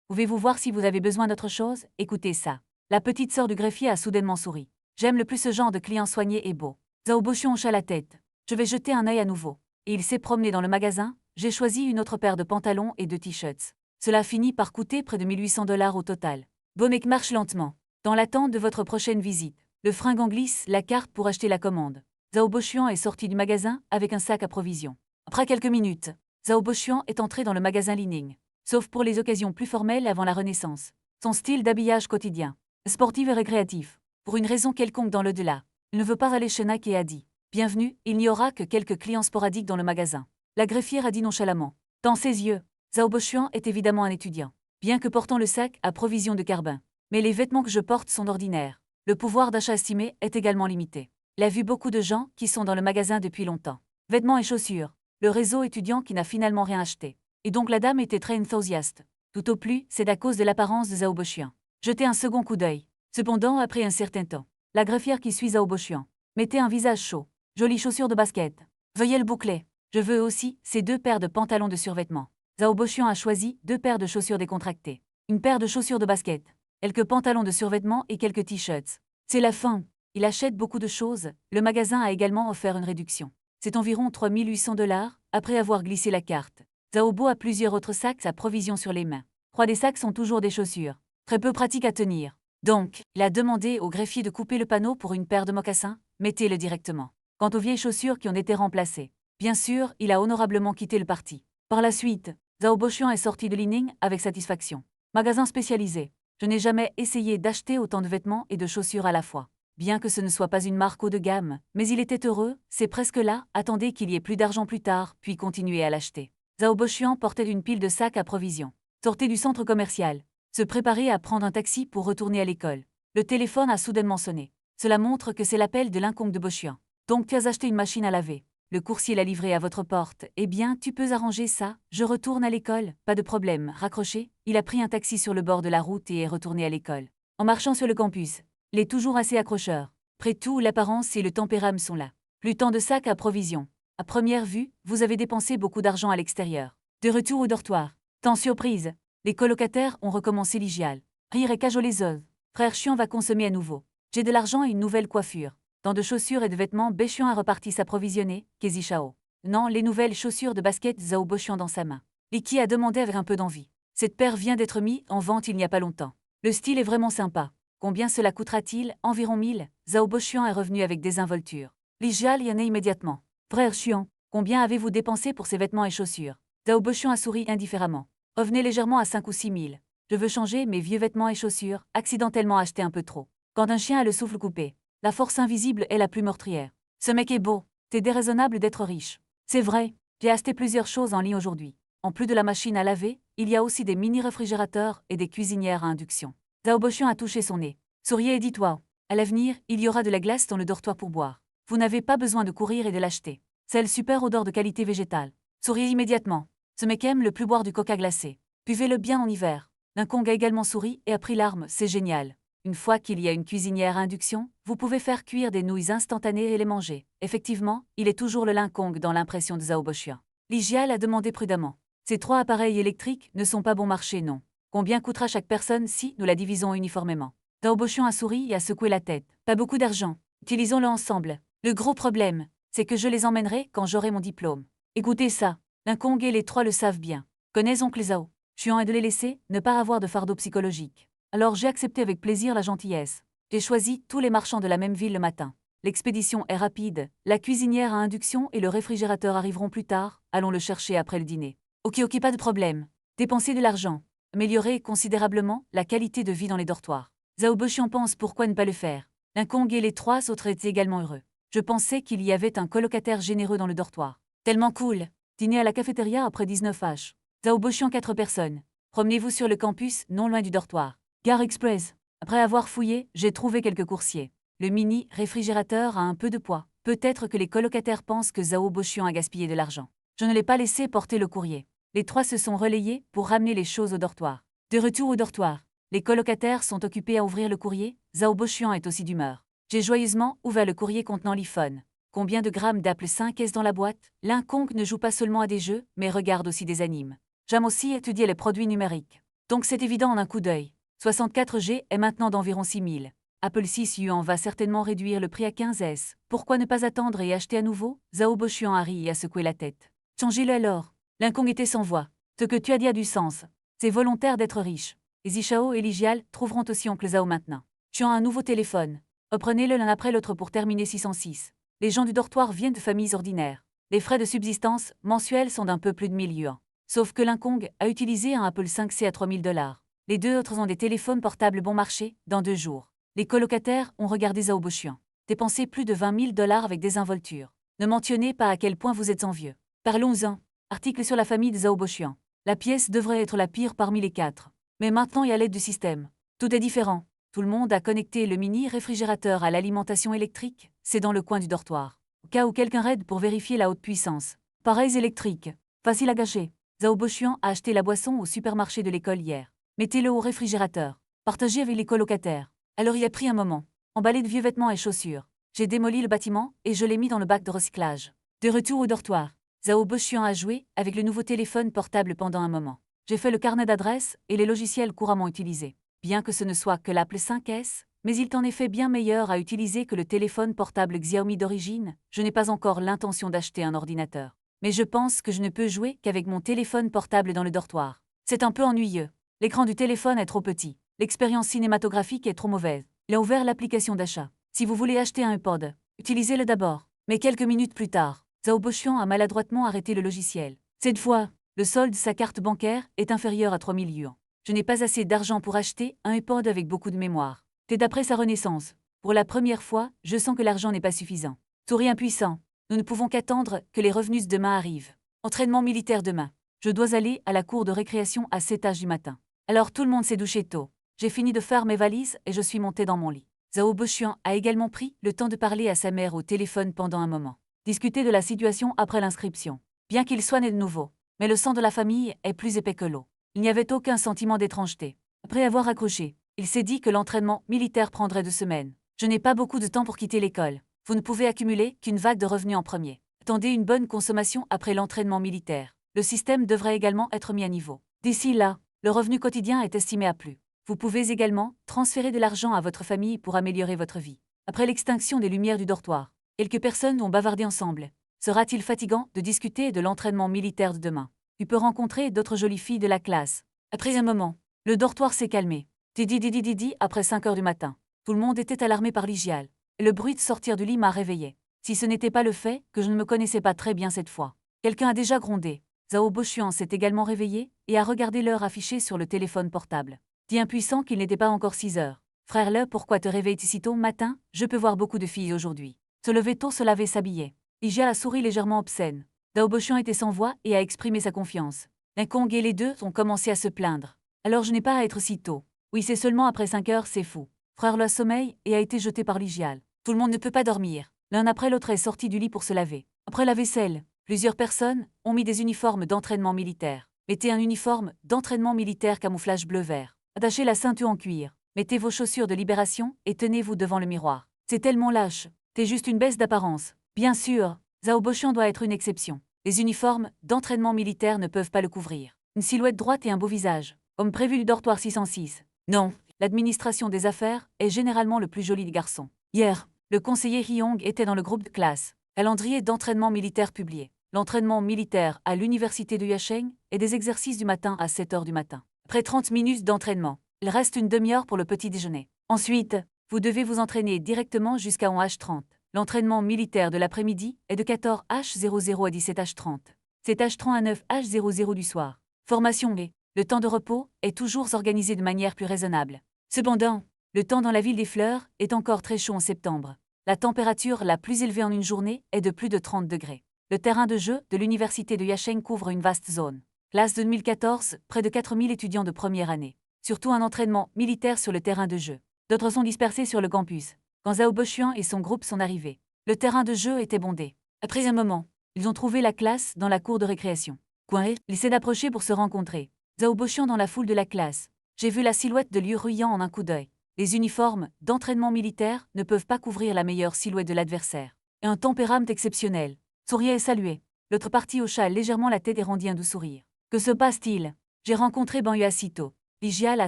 Pouvez-vous voir si vous avez besoin d'autre chose? Écoutez ça. La petite sœur du greffier a soudainement souri. J'aime le plus ce genre de client soigné et beau. Zhao Boxian hocha la tête. Je vais jeter un œil à nouveau. Et il s'est promené dans le magasin. J'ai choisi une autre paire de pantalons et de t-shirts. Cela finit par coûter près de 1800 $ au total. Beau mec marche lentement. Dans l'attente de votre prochaine visite. Le fringant glisse la carte pour acheter la commande. Zhao Boxian est sorti du magasin avec un sac à provisions. Après quelques minutes, Zhao Boxian est entré dans le magasin Li-Ning. Sauf pour les occasions plus formelles avant la Renaissance. Son style d'habillage quotidien, sportif et récréatif, pour une raison quelconque dans l'au-delà. Il ne veut pas aller chez Nike et a dit « Bienvenue, il n'y aura que quelques clients sporadiques dans le magasin ». La greffière a dit nonchalamment. Dans ses yeux, Zhao Boxian est évidemment un étudiant, bien que portant le sac à provisions de carbone. Mais les vêtements que je porte sont ordinaires. Le pouvoir d'achat estimé est également limité. Il a vu beaucoup de gens qui sont dans le magasin depuis longtemps. Vêtements et chaussures, le réseau étudiant qui n'a finalement rien acheté. Et donc la dame était très enthousiaste. Tout au plus, c'est à cause de l'apparence de Zhao Boxian. Jetez un second coup d'œil. Cependant, après un certain temps, la greffière qui suit Zhao Boxian mettait un visage chaud. Jolies chaussures de basket. Veuillez le boucler. Je veux aussi ces 2 paires de pantalons de survêtement. Zhao Boxian a choisi 2 paires de chaussures décontractées. Une paire de chaussures de basket. Quelques pantalons de survêtement et quelques t-shirts. C'est la fin. Il achète beaucoup de choses. Le magasin a également offert une réduction. C'est environ 3800 $ après avoir glissé la carte. Zhao Bo a plusieurs autres sacs à provisions sur les mains. 3 des sacs sont toujours des chaussures. Très peu pratiques à tenir. Donc, il a demandé au greffier de couper le panneau pour une paire de mocassins. Mettez-le directement. Quant aux vieilles chaussures qui ont été remplacées, bien sûr, il a honorablement quitté le parti. Par la suite, Zhao Boxian est sorti de Li-Ning avec satisfaction. Magasin spécialisé. Je n'ai jamais essayé d'acheter autant de vêtements et de chaussures à la fois. Bien que ce ne soit pas une marque haut de gamme, mais il était heureux, c'est presque là, attendez qu'il y ait plus d'argent plus tard, puis continuez à l'acheter. Zhao Boxian portait une pile de sacs à provisions. Sortait du centre commercial. Se préparait à prendre un taxi pour retourner à l'école. Le téléphone a soudainement sonné. Cela montre que c'est l'appel de l'inconnu de Boxian. Donc tu as acheté une machine à laver. Le coursier l'a livrée à votre porte. Eh bien, tu peux arranger ça. Je retourne à l'école. Pas de problème. Raccroché, il a pris un taxi sur le bord de la route et est retourné à l'école. En marchant sur le campus, il est toujours assez accrocheur. Après tout, l'apparence et le tempérament sont là. Plus tant de sacs à provisions. À première vue, vous avez dépensé beaucoup d'argent à l'extérieur. De retour au dortoir. Tant surprise. Les colocataires ont recommencé l'hygiène. Rire et cajoler les œufs. Frère Chiant va consommer à nouveau. J'ai de l'argent et une nouvelle coiffure. Dans de chaussures et de vêtements, Boxian a reparti s'approvisionner, Kezi Shao. Non, les nouvelles chaussures de basket Zhao Boxian dans sa main. Liki a demandé avec un peu d'envie. Cette paire vient d'être mise en vente il n'y a pas longtemps. Le style est vraiment sympa. Combien cela coûtera-t-il? Environ 1000. Zhao Boxian est revenu avec désinvolture. Lijal y en est immédiatement. Frère Chiant, combien avez-vous dépensé pour ces vêtements et chaussures? Zhao Boxian a souri indifféremment. Revenez légèrement à 5 ou 6 000. Je veux changer mes vieux vêtements et chaussures, accidentellement achetés un peu trop. Quand un chien a le souffle coupé, la force invisible est la plus meurtrière. Ce mec est beau. C'est déraisonnable d'être riche. C'est vrai, j'ai acheté plusieurs choses en ligne aujourd'hui. En plus de la machine à laver, il y a aussi des mini-réfrigérateurs et des cuisinières à induction. Zhao Boxian a touché son nez. Souriez et dites-toi. À l'avenir, il y aura de la glace dans le dortoir pour boire. Vous n'avez pas besoin de courir et de l'acheter. C'est le super odeur de qualité végétale. Souriez immédiatement. Ce mec aime le plus boire du coca glacé. Buvez-le bien en hiver. Kong a également souri et a pris l'arme, c'est génial. Une fois qu'il y a une cuisinière à induction, vous pouvez faire cuire des nouilles instantanées et les manger. Effectivement, il est toujours le Kong dans l'impression de Zhao Boxian. Ligial a demandé prudemment. Ces 3 appareils électriques ne sont pas bon marché, non. Combien coûtera chaque personne si nous la divisons uniformément? Zhao Boxian a souri et a secoué la tête. Pas beaucoup d'argent. Utilisons-le ensemble. Le gros problème, c'est que je les emmènerai quand j'aurai mon diplôme. Écoutez ça. Kong et les 3 le savent bien. Connais oncle Zhao. Chiant est de les laisser, ne pas avoir de fardeau psychologique. Alors j'ai accepté avec plaisir la gentillesse. J'ai choisi tous les marchands de la même ville le matin. L'expédition est rapide, la cuisinière à induction et le réfrigérateur arriveront plus tard, allons le chercher après le dîner. Ok, pas de problème. Dépensez de l'argent. Améliorer considérablement la qualité de vie dans les dortoirs. Zhao Boxian pense pourquoi ne pas le faire. Kong et les 3 autres étaient également heureux. Je pensais qu'il y avait un colocataire généreux dans le dortoir. Tellement cool. Dîner à la cafétéria après 19h. Zhao Boxian 4 personnes. Promenez-vous sur le campus, non loin du dortoir. Gare Express. Après avoir fouillé, j'ai trouvé quelques coursiers. Le mini réfrigérateur a un peu de poids. Peut-être que les colocataires pensent que Zhao Bochuan a gaspillé de l'argent. Je ne l'ai pas laissé porter le courrier. Les trois se sont relayés pour ramener les choses au dortoir. De retour au dortoir, les colocataires sont occupés à ouvrir le courrier. Zhao Bochuan est aussi d'humeur. J'ai joyeusement ouvert le courrier contenant l'iPhone. Combien de grammes d'Apple 5S dans la boîte? Kong ne joue pas seulement à des jeux, mais regarde aussi des animes. J'aime aussi étudier les produits numériques. Donc c'est évident en un coup d'œil. 64G est maintenant d'environ 6000. Apple 6 Yuan va certainement réduire le prix à 15S. Pourquoi ne pas attendre et acheter à nouveau? Zhao Bochuan a ri et a secoué la tête. Changez-le alors. Kong était sans voix. Ce que tu as dit a du sens. C'est volontaire d'être riche. Et Zishao et Ligial trouveront aussi oncle Zhao maintenant. Tu as un nouveau téléphone. Reprenez-le l'un après l'autre pour terminer 606. Les gens du dortoir viennent de familles ordinaires. Les frais de subsistance mensuels sont d'un peu plus de 1000 yuan. Sauf que Kong a utilisé un Apple 5C à 3000 $. Les deux autres ont des téléphones portables bon marché, dans 2 jours. Les colocataires ont regardé Zhao Bochuan. Dépensé plus de 20 000 $ avec désinvolture. Ne mentionnez pas à quel point vous êtes envieux. Parlons-en. Article sur la famille de Zhao Bochuan. La pièce devrait être la pire parmi les 4. Mais maintenant et à l'aide du système. Tout est différent. Tout le monde a connecté le mini réfrigérateur à l'alimentation électrique, c'est dans le coin du dortoir. Au cas où quelqu'un raide pour vérifier la haute puissance. Pareils électriques. Facile à gâcher. Zhao Bochuan a acheté la boisson au supermarché de l'école hier. Mettez-le au réfrigérateur. Partagez avec les colocataires. Alors il a pris un moment. Emballé de vieux vêtements et chaussures. J'ai démoli le bâtiment et je l'ai mis dans le bac de recyclage. De retour au dortoir. Zhao Bochuan a joué avec le nouveau téléphone portable pendant un moment. J'ai fait le carnet d'adresses et les logiciels couramment utilisés. Bien que ce ne soit que l'Apple 5S, mais il est en effet bien meilleur à utiliser que le téléphone portable Xiaomi d'origine. Je n'ai pas encore l'intention d'acheter un ordinateur. Mais je pense que je ne peux jouer qu'avec mon téléphone portable dans le dortoir. C'est un peu ennuyeux. L'écran du téléphone est trop petit. L'expérience cinématographique est trop mauvaise. Il a ouvert l'application d'achat. Si vous voulez acheter un iPod, utilisez-le d'abord. Mais quelques minutes plus tard, Zhao Bochuan a maladroitement arrêté le logiciel. Cette fois, le solde de sa carte bancaire est inférieur à 3000 yuan. Je n'ai pas assez d'argent pour acheter un iPod avec beaucoup de mémoire. C'est d'après sa renaissance. Pour la première fois, je sens que l'argent n'est pas suffisant. Souris impuissant. Nous ne pouvons qu'attendre que les revenus demain arrivent. Entraînement militaire demain. Je dois aller à la cour de récréation à 7h du matin. Alors tout le monde s'est douché tôt. J'ai fini de faire mes valises et je suis monté dans mon lit. Zhao Bochuan a également pris le temps de parler à sa mère au téléphone pendant un moment. Discuter de la situation après l'inscription. Bien qu'il soit né de nouveau. Mais le sang de la famille est plus épais que l'eau. Il n'y avait aucun sentiment d'étrangeté. Après avoir accroché, il s'est dit que l'entraînement militaire prendrait 2 semaines. Je n'ai pas beaucoup de temps pour quitter l'école. Vous ne pouvez accumuler qu'une vague de revenus en premier. Attendez une bonne consommation après l'entraînement militaire. Le système devrait également être mis à niveau. D'ici là, le revenu quotidien est estimé à plus. Vous pouvez également transférer de l'argent à votre famille pour améliorer votre vie. Après l'extinction des lumières du dortoir, quelques personnes ont bavardé ensemble. Sera-t-il fatigant de discuter de l'entraînement militaire de demain? Tu peux rencontrer d'autres jolies filles de la classe. Après un moment, le dortoir s'est calmé. Didi après 5h du matin. Tout le monde était alarmé par Ligial. Le bruit de sortir du lit m'a réveillé. Si ce n'était pas le fait que je ne me connaissais pas très bien cette fois. Quelqu'un a déjà grondé. Zhao Bochuan s'est également réveillé et a regardé l'heure affichée sur le téléphone portable. Dit impuissant qu'il n'était pas encore 6h. Frère Le, pourquoi te réveilles si tôt matin? Je peux voir beaucoup de filles aujourd'hui. Se lever tôt, se laver, s'habiller. Ligial a souri légèrement obscène. Zhao Bochuan était sans voix et a exprimé sa confiance. Kong et les deux ont commencé à se plaindre. Alors je n'ai pas à être si tôt. Oui, c'est seulement après 5h, c'est fou. Frère Le sommeille et a été jeté par Ligial. Tout le monde ne peut pas dormir. L'un après l'autre est sorti du lit pour se laver. Après la vaisselle, plusieurs personnes ont mis des uniformes d'entraînement militaire. Mettez un uniforme d'entraînement militaire camouflage bleu-vert. Attachez la ceinture en cuir. Mettez vos chaussures de libération et tenez-vous devant le miroir. C'est tellement lâche. C'est juste une baisse d'apparence. Bien sûr, Zhao Bochuan doit être une exception. Les uniformes d'entraînement militaire ne peuvent pas le couvrir. Une silhouette droite et un beau visage. Comme prévu du dortoir 606. Non, l'administration des affaires est généralement le plus joli des garçons. Hier, le conseiller Hyong était dans le groupe de classe. Calendrier d'entraînement militaire publié. L'entraînement militaire à l'université de Yasheng et des exercices du matin à 7h du matin. Après 30 minutes d'entraînement, il reste une demi-heure pour le petit déjeuner. Ensuite, vous devez vous entraîner directement jusqu'à 11h30. L'entraînement militaire de l'après-midi est de 14h00 à 17h30. C'est H30 à 9h00 du soir. Formation B. Le temps de repos est toujours organisé de manière plus raisonnable. Cependant, le temps dans la ville des fleurs est encore très chaud en septembre. La température la plus élevée en une journée est de plus de 30 degrés. Le terrain de jeu de l'université de Yasheng couvre une vaste zone. Classe de 2014, près de 4000 étudiants de première année. Surtout un entraînement militaire sur le terrain de jeu. D'autres sont dispersés sur le campus. Quand Zhao Bochuan et son groupe sont arrivés, le terrain de jeu était bondé. Après un moment, ils ont trouvé la classe dans la cour de récréation. Coin, ils essaient d'approcher pour se rencontrer. Zhao Bochuan dans la foule de la classe. J'ai vu la silhouette de Liu Ruyan en un coup d'œil. Les uniformes d'entraînement militaire ne peuvent pas couvrir la meilleure silhouette de l'adversaire. Et un tempérament exceptionnel. Souriait et saluait. L'autre partie hocha légèrement la tête et rendit un doux sourire. Que se passe-t-il? J'ai rencontré Ban Yuasito. Li Jial a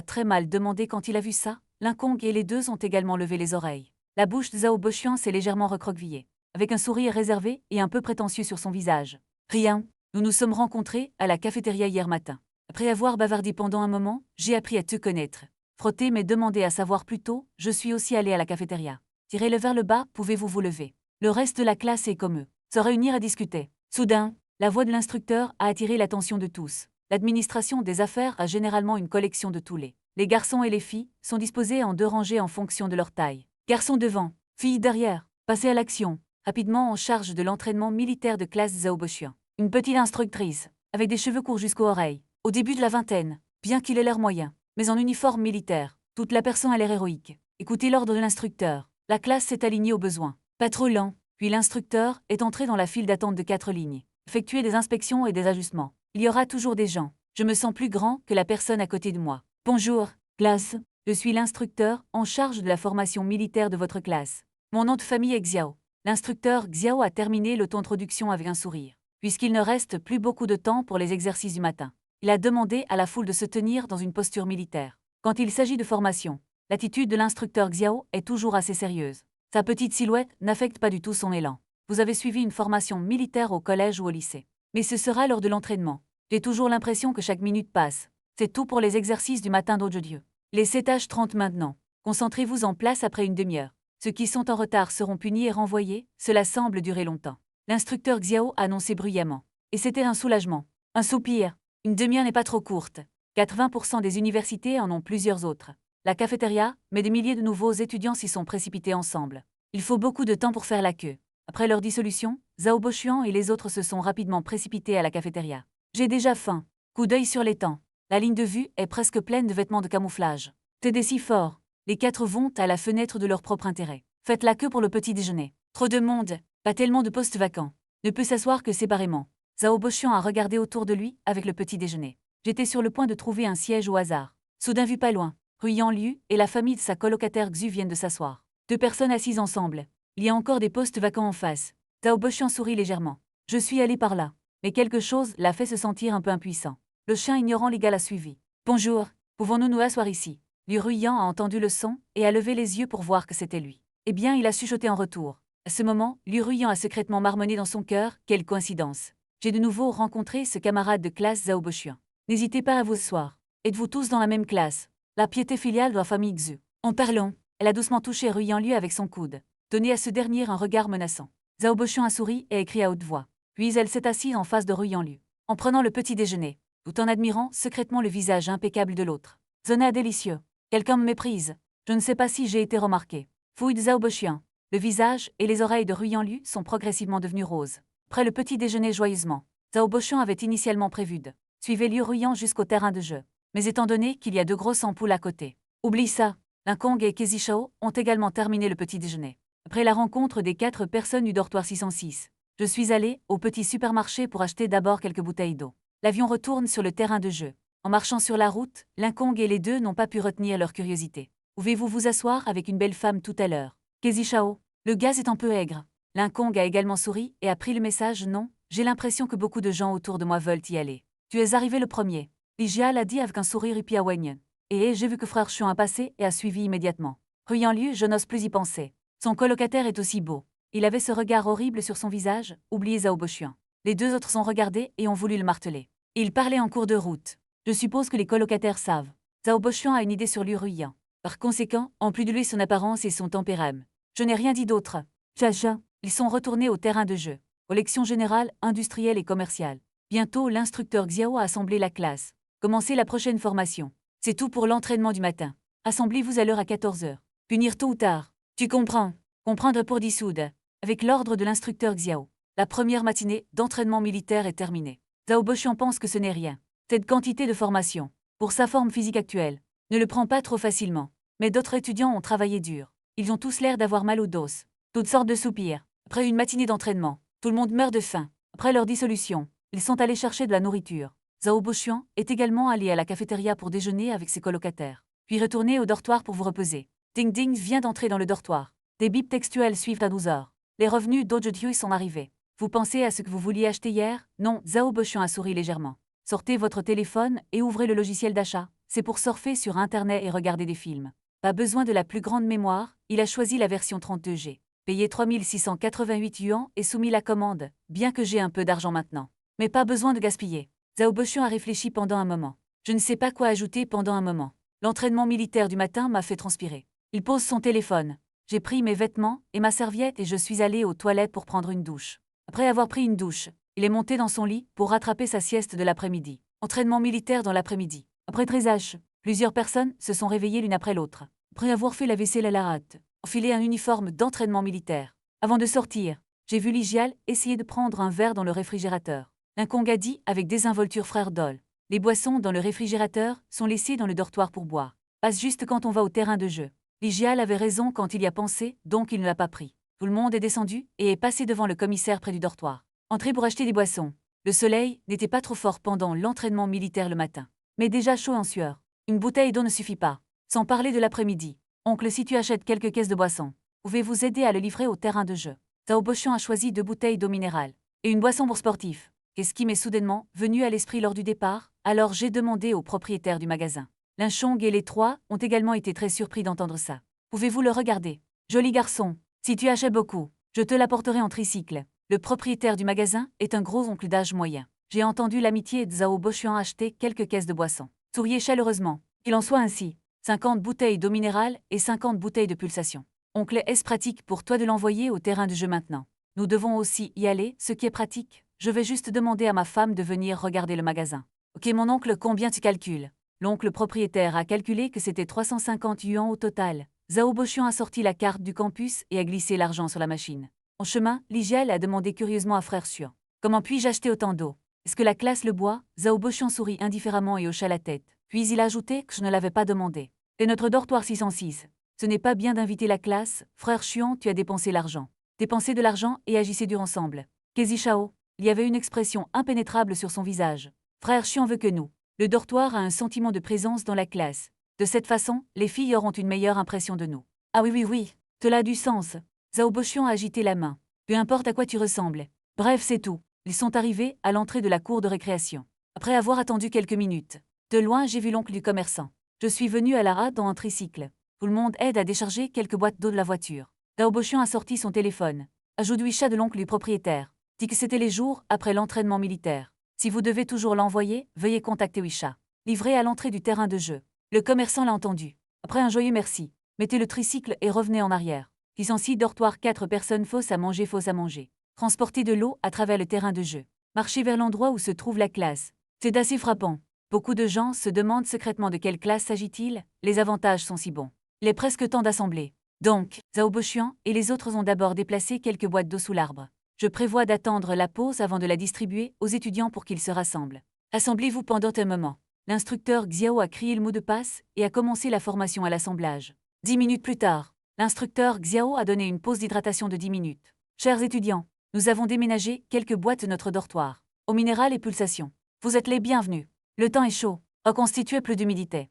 très mal demandé quand il a vu ça. Linkong et les deux ont également levé les oreilles. La bouche de Zhao Bochuan s'est légèrement recroquevillée, avec un sourire réservé et un peu prétentieux sur son visage. Rien. Nous nous sommes rencontrés à la cafétéria hier matin. Après avoir bavardé pendant un moment, j'ai appris à te connaître. Frotter mais demander à savoir plus tôt, je suis aussi allé à la cafétéria. Tirez-le vers le bas, pouvez-vous vous lever? Le reste de la classe est comme eux. Se réunir à discuter. Soudain, la voix de l'instructeur a attiré l'attention de tous. L'administration des affaires a généralement une collection de tous les garçons et les filles sont disposés en 2 rangées en fonction de leur taille. Garçons devant, filles derrière. Passez à l'action. Rapidement en charge de l'entraînement militaire de classe Zhao Bochuan. Une petite instructrice, avec des cheveux courts jusqu'aux oreilles. Au début de la vingtaine, bien qu'il ait l'air moyen, mais en uniforme militaire. Toute la personne a l'air héroïque. Écoutez l'ordre de l'instructeur. La classe s'est alignée aux besoins. Pas trop lent. Puis l'instructeur est entré dans la file d'attente de 4 lignes. Effectuer des inspections et des ajustements. Il y aura toujours des gens. Je me sens plus grand que la personne à côté de moi. Bonjour, classe. Je suis l'instructeur en charge de la formation militaire de votre classe. Mon nom de famille est Xiao. L'instructeur Xiao a terminé l'auto-introduction avec un sourire. Puisqu'il ne reste plus beaucoup de temps pour les exercices du matin, il a demandé à la foule de se tenir dans une posture militaire. Quand il s'agit de formation, l'attitude de l'instructeur Xiao est toujours assez sérieuse. Sa petite silhouette n'affecte pas du tout son élan. Vous avez suivi une formation militaire au collège ou au lycée. Mais ce sera lors de l'entraînement. J'ai toujours l'impression que chaque minute passe. C'est tout pour les exercices du matin d'aujourd'hui. Les 7h30 maintenant. Concentrez-vous en place après une demi-heure. Ceux qui sont en retard seront punis et renvoyés, cela semble durer longtemps. L'instructeur Xiao a annoncé bruyamment. Et c'était un soulagement. Un soupir. Une demi-heure n'est pas trop courte. 80% des universités en ont plusieurs autres. La cafétéria, mais des milliers de nouveaux étudiants s'y sont précipités ensemble. Il faut beaucoup de temps pour faire la queue. Après leur dissolution, Zhao Bochuan et les autres se sont rapidement précipités à la cafétéria. J'ai déjà faim. Coup d'œil sur les temps. La ligne de vue est presque pleine de vêtements de camouflage. T'aider si fort. Les 4 vont à la fenêtre de leur propre intérêt. Faites la queue pour le petit déjeuner. Trop de monde. Pas tellement de postes vacants. Ne peut s'asseoir que séparément. Zhao Bochuan a regardé autour de lui avec le petit déjeuner. J'étais sur le point de trouver un siège au hasard. Soudain vu pas loin, Ruyan Liu et la famille de sa colocataire Xu viennent de s'asseoir. 2 personnes assises ensemble. Il y a encore des postes vacants en face. Zhao Bochuan sourit légèrement. Je suis allé par là. Mais quelque chose l'a fait se sentir un peu impuissant. Le chien ignorant l'égal a suivi. Bonjour, pouvons-nous nous asseoir ici? Liu Ruyan a entendu le son et a levé les yeux pour voir que c'était lui. Eh bien, il a chuchoté en retour. À ce moment, Liu Ruyan a secrètement marmonné dans son cœur, quelle coïncidence. J'ai de nouveau rencontré ce camarade de classe Zhao Bochuan. N'hésitez pas à vous asseoir. Êtes-vous tous dans la même classe? La piété filiale de la famille Xu. En parlant, elle a doucement touché Ruyan Liu avec son coude. Donné à ce dernier un regard menaçant. Zhao Bochuan a souri et écrit à haute voix. Puis elle s'est assise en face de Ruyan Liu, en prenant le petit déjeuner, tout en admirant secrètement le visage impeccable de l'autre. Zona délicieux. Quelqu'un me méprise. Je ne sais pas si j'ai été remarqué. Fouille de Zhao Bochuan. Le visage et les oreilles de Ruyan Liu sont progressivement devenus roses. Après le petit déjeuner joyeusement, Zhao Bochuan avait initialement prévu de suivre Liu Ruyan jusqu'au terrain de jeu. Mais étant donné qu'il y a 2 grosses ampoules à côté. Oublie ça. Linkong et Kezi Shao ont également terminé le petit déjeuner. Après la rencontre des 4 personnes du dortoir 606, je suis allé au petit supermarché pour acheter d'abord quelques bouteilles d'eau. L'avion retourne sur le terrain de jeu. En marchant sur la route, Linkong et les deux n'ont pas pu retenir leur curiosité. Pouvez-vous vous asseoir avec une belle femme tout à l'heure? Kezi Shao. Le gaz est un peu aigre. Linkong a également souri et a pris le message. Non, j'ai l'impression que beaucoup de gens autour de moi veulent y aller. Tu es arrivé le premier. Li Jial a dit avec un sourire ipiaouaignen. Et j'ai vu que frère Chuan a passé et a suivi immédiatement. Ruyan Liu, je n'ose plus y penser. Son colocataire est aussi beau. Il avait ce regard horrible sur son visage, oublié Zhao Bochuan. Les 2 autres sont regardés et ont voulu le marteler. Il parlait en cours de route. Je suppose que les colocataires savent. Zhao Bochuan a une idée sur Liu Ruyan. Par conséquent, en plus de lui son apparence et son tempérament. Je n'ai rien dit d'autre. Chacha. Ils sont retournés au terrain de jeu. Aux lections générales, industrielles et commerciales. Bientôt, l'instructeur Xiao a assemblé la classe. Commencez la prochaine formation. C'est tout pour l'entraînement du matin. Assemblez-vous à l'heure à 14h. Punir tôt ou tard. Tu comprends? Comprendre pour dissoudre. Avec l'ordre de l'instructeur Xiao. La première matinée d'entraînement militaire est terminée. Zhao Bochuan pense que ce n'est rien. Cette quantité de formation, pour sa forme physique actuelle, ne le prend pas trop facilement. Mais d'autres étudiants ont travaillé dur. Ils ont tous l'air d'avoir mal au dos. Toutes sortes de soupirs. Après une matinée d'entraînement, tout le monde meurt de faim. Après leur dissolution, ils sont allés chercher de la nourriture. Zhao Bochuan est également allé à la cafétéria pour déjeuner avec ses colocataires, puis retourner au dortoir pour vous reposer. Ding Ding vient d'entrer dans le dortoir. Des bips textuels suivent à 12 heures. Les revenus d'Ojuthui sont arrivés. Vous pensez à ce que vous vouliez acheter hier? Non, Zhao Bochuan a souri légèrement. Sortez votre téléphone et ouvrez le logiciel d'achat. C'est pour surfer sur Internet et regarder des films. Pas besoin de la plus grande mémoire, il a choisi la version 32G. Payé 3688 yuan et soumis la commande, bien que j'ai un peu d'argent maintenant. Mais pas besoin de gaspiller. Zhao Bochuan a réfléchi pendant un moment. Je ne sais pas quoi ajouter pendant un moment. L'entraînement militaire du matin m'a fait transpirer. Il pose son téléphone. J'ai pris mes vêtements et ma serviette et je suis allé aux toilettes pour prendre une douche. Après avoir pris une douche, il est monté dans son lit pour rattraper sa sieste de l'après-midi. Entraînement militaire dans l'après-midi. Après 13h, plusieurs personnes se sont réveillées l'une après l'autre. Après avoir fait la vaisselle à la hâte, enfilé un uniforme d'entraînement militaire. Avant de sortir, j'ai vu Ligial essayer de prendre un verre dans le réfrigérateur. Linkong a dit avec désinvolture frère Dol. Les boissons dans le réfrigérateur sont laissées dans le dortoir pour boire. Passe juste quand on va au terrain de jeu. Ligial avait raison quand il y a pensé, donc il ne l'a pas pris. Tout le monde est descendu et est passé devant le commissaire près du dortoir. Entré pour acheter des boissons. Le soleil n'était pas trop fort pendant l'entraînement militaire le matin, mais déjà chaud en sueur. Une bouteille d'eau ne suffit pas. Sans parler de l'après-midi. Oncle, si tu achètes quelques caisses de boissons, pouvez-vous aider à le livrer au terrain de jeu? Zhao Bochuan a choisi 2 bouteilles d'eau minérale et une boisson pour sportifs. Qu'est-ce qui m'est soudainement venu à l'esprit lors du départ? Alors j'ai demandé au propriétaire du magasin. Linchong et les 3 ont également été très surpris d'entendre ça. Pouvez-vous le regarder? Joli garçon. Si tu achètes beaucoup, je te l'apporterai en tricycle. Le propriétaire du magasin est un gros oncle d'âge moyen. J'ai entendu l'amitié de Zhao Bochuan acheter quelques caisses de boissons. Souriez chaleureusement. Qu'il en soit ainsi. 50 bouteilles d'eau minérale et 50 bouteilles de pulsation. Oncle, est-ce pratique pour toi de l'envoyer au terrain de jeu maintenant? Nous devons aussi y aller, ce qui est pratique. Je vais juste demander à ma femme de venir regarder le magasin. Ok mon oncle, combien tu calcules? L'oncle propriétaire a calculé que c'était 350 yuan au total. Zhao Bochuan a sorti la carte du campus et a glissé l'argent sur la machine. En chemin, Ligial a demandé curieusement à frère Xuan. Comment puis-je acheter autant d'eau? Est-ce que la classe le boit? Zhao Bochuan sourit indifféremment et hocha la tête. Puis il a ajouté que je ne l'avais pas demandé. C'est notre dortoir 606. Ce n'est pas bien d'inviter la classe, frère Xuan, tu as dépensé l'argent. Dépensez de l'argent et agissez dur ensemble. Kezi Shao, il y avait une expression impénétrable sur son visage. Frère Xuan veut que nous. Le dortoir a un sentiment de présence dans la classe. De cette façon, les filles auront une meilleure impression de nous. Ah oui, cela a du sens. Zhao Bochuan a agité la main. Peu importe à quoi tu ressembles. Bref, c'est tout. Ils sont arrivés à l'entrée de la cour de récréation. Après avoir attendu quelques minutes. De loin, j'ai vu l'oncle du commerçant. Je suis venu à la hâte dans un tricycle. Tout le monde aide à décharger quelques boîtes d'eau de la voiture. Zhao Bochuan a sorti son téléphone. Ajoute Wisha de l'oncle du propriétaire. Dit que c'était les jours après l'entraînement militaire. Si vous devez toujours l'envoyer, veuillez contacter Wisha. Livré à l'entrée du terrain de jeu. Le commerçant l'a entendu. Après un joyeux merci. Mettez le tricycle et revenez en arrière. 606 dortoir 4 personnes fausses à manger. Transporter de l'eau à travers le terrain de jeu. Marchez vers l'endroit où se trouve la classe. C'est assez frappant. Beaucoup de gens se demandent secrètement de quelle classe s'agit-il, les avantages sont si bons. Il est presque temps d'assembler. Donc, Zhao Bochuan et les autres ont d'abord déplacé quelques boîtes d'eau sous l'arbre. Je prévois d'attendre la pause avant de la distribuer aux étudiants pour qu'ils se rassemblent. Assemblez-vous pendant un moment. L'instructeur Xiao a crié le mot de passe et a commencé la formation à l'assemblage. 10 minutes plus tard, l'instructeur Xiao a donné une pause d'hydratation de 10 minutes. Chers étudiants, nous avons déménagé quelques boîtes de notre dortoir. Eau minérale et pulsation. Vous êtes les bienvenus. Le temps est chaud. Reconstituez plus d'humidité.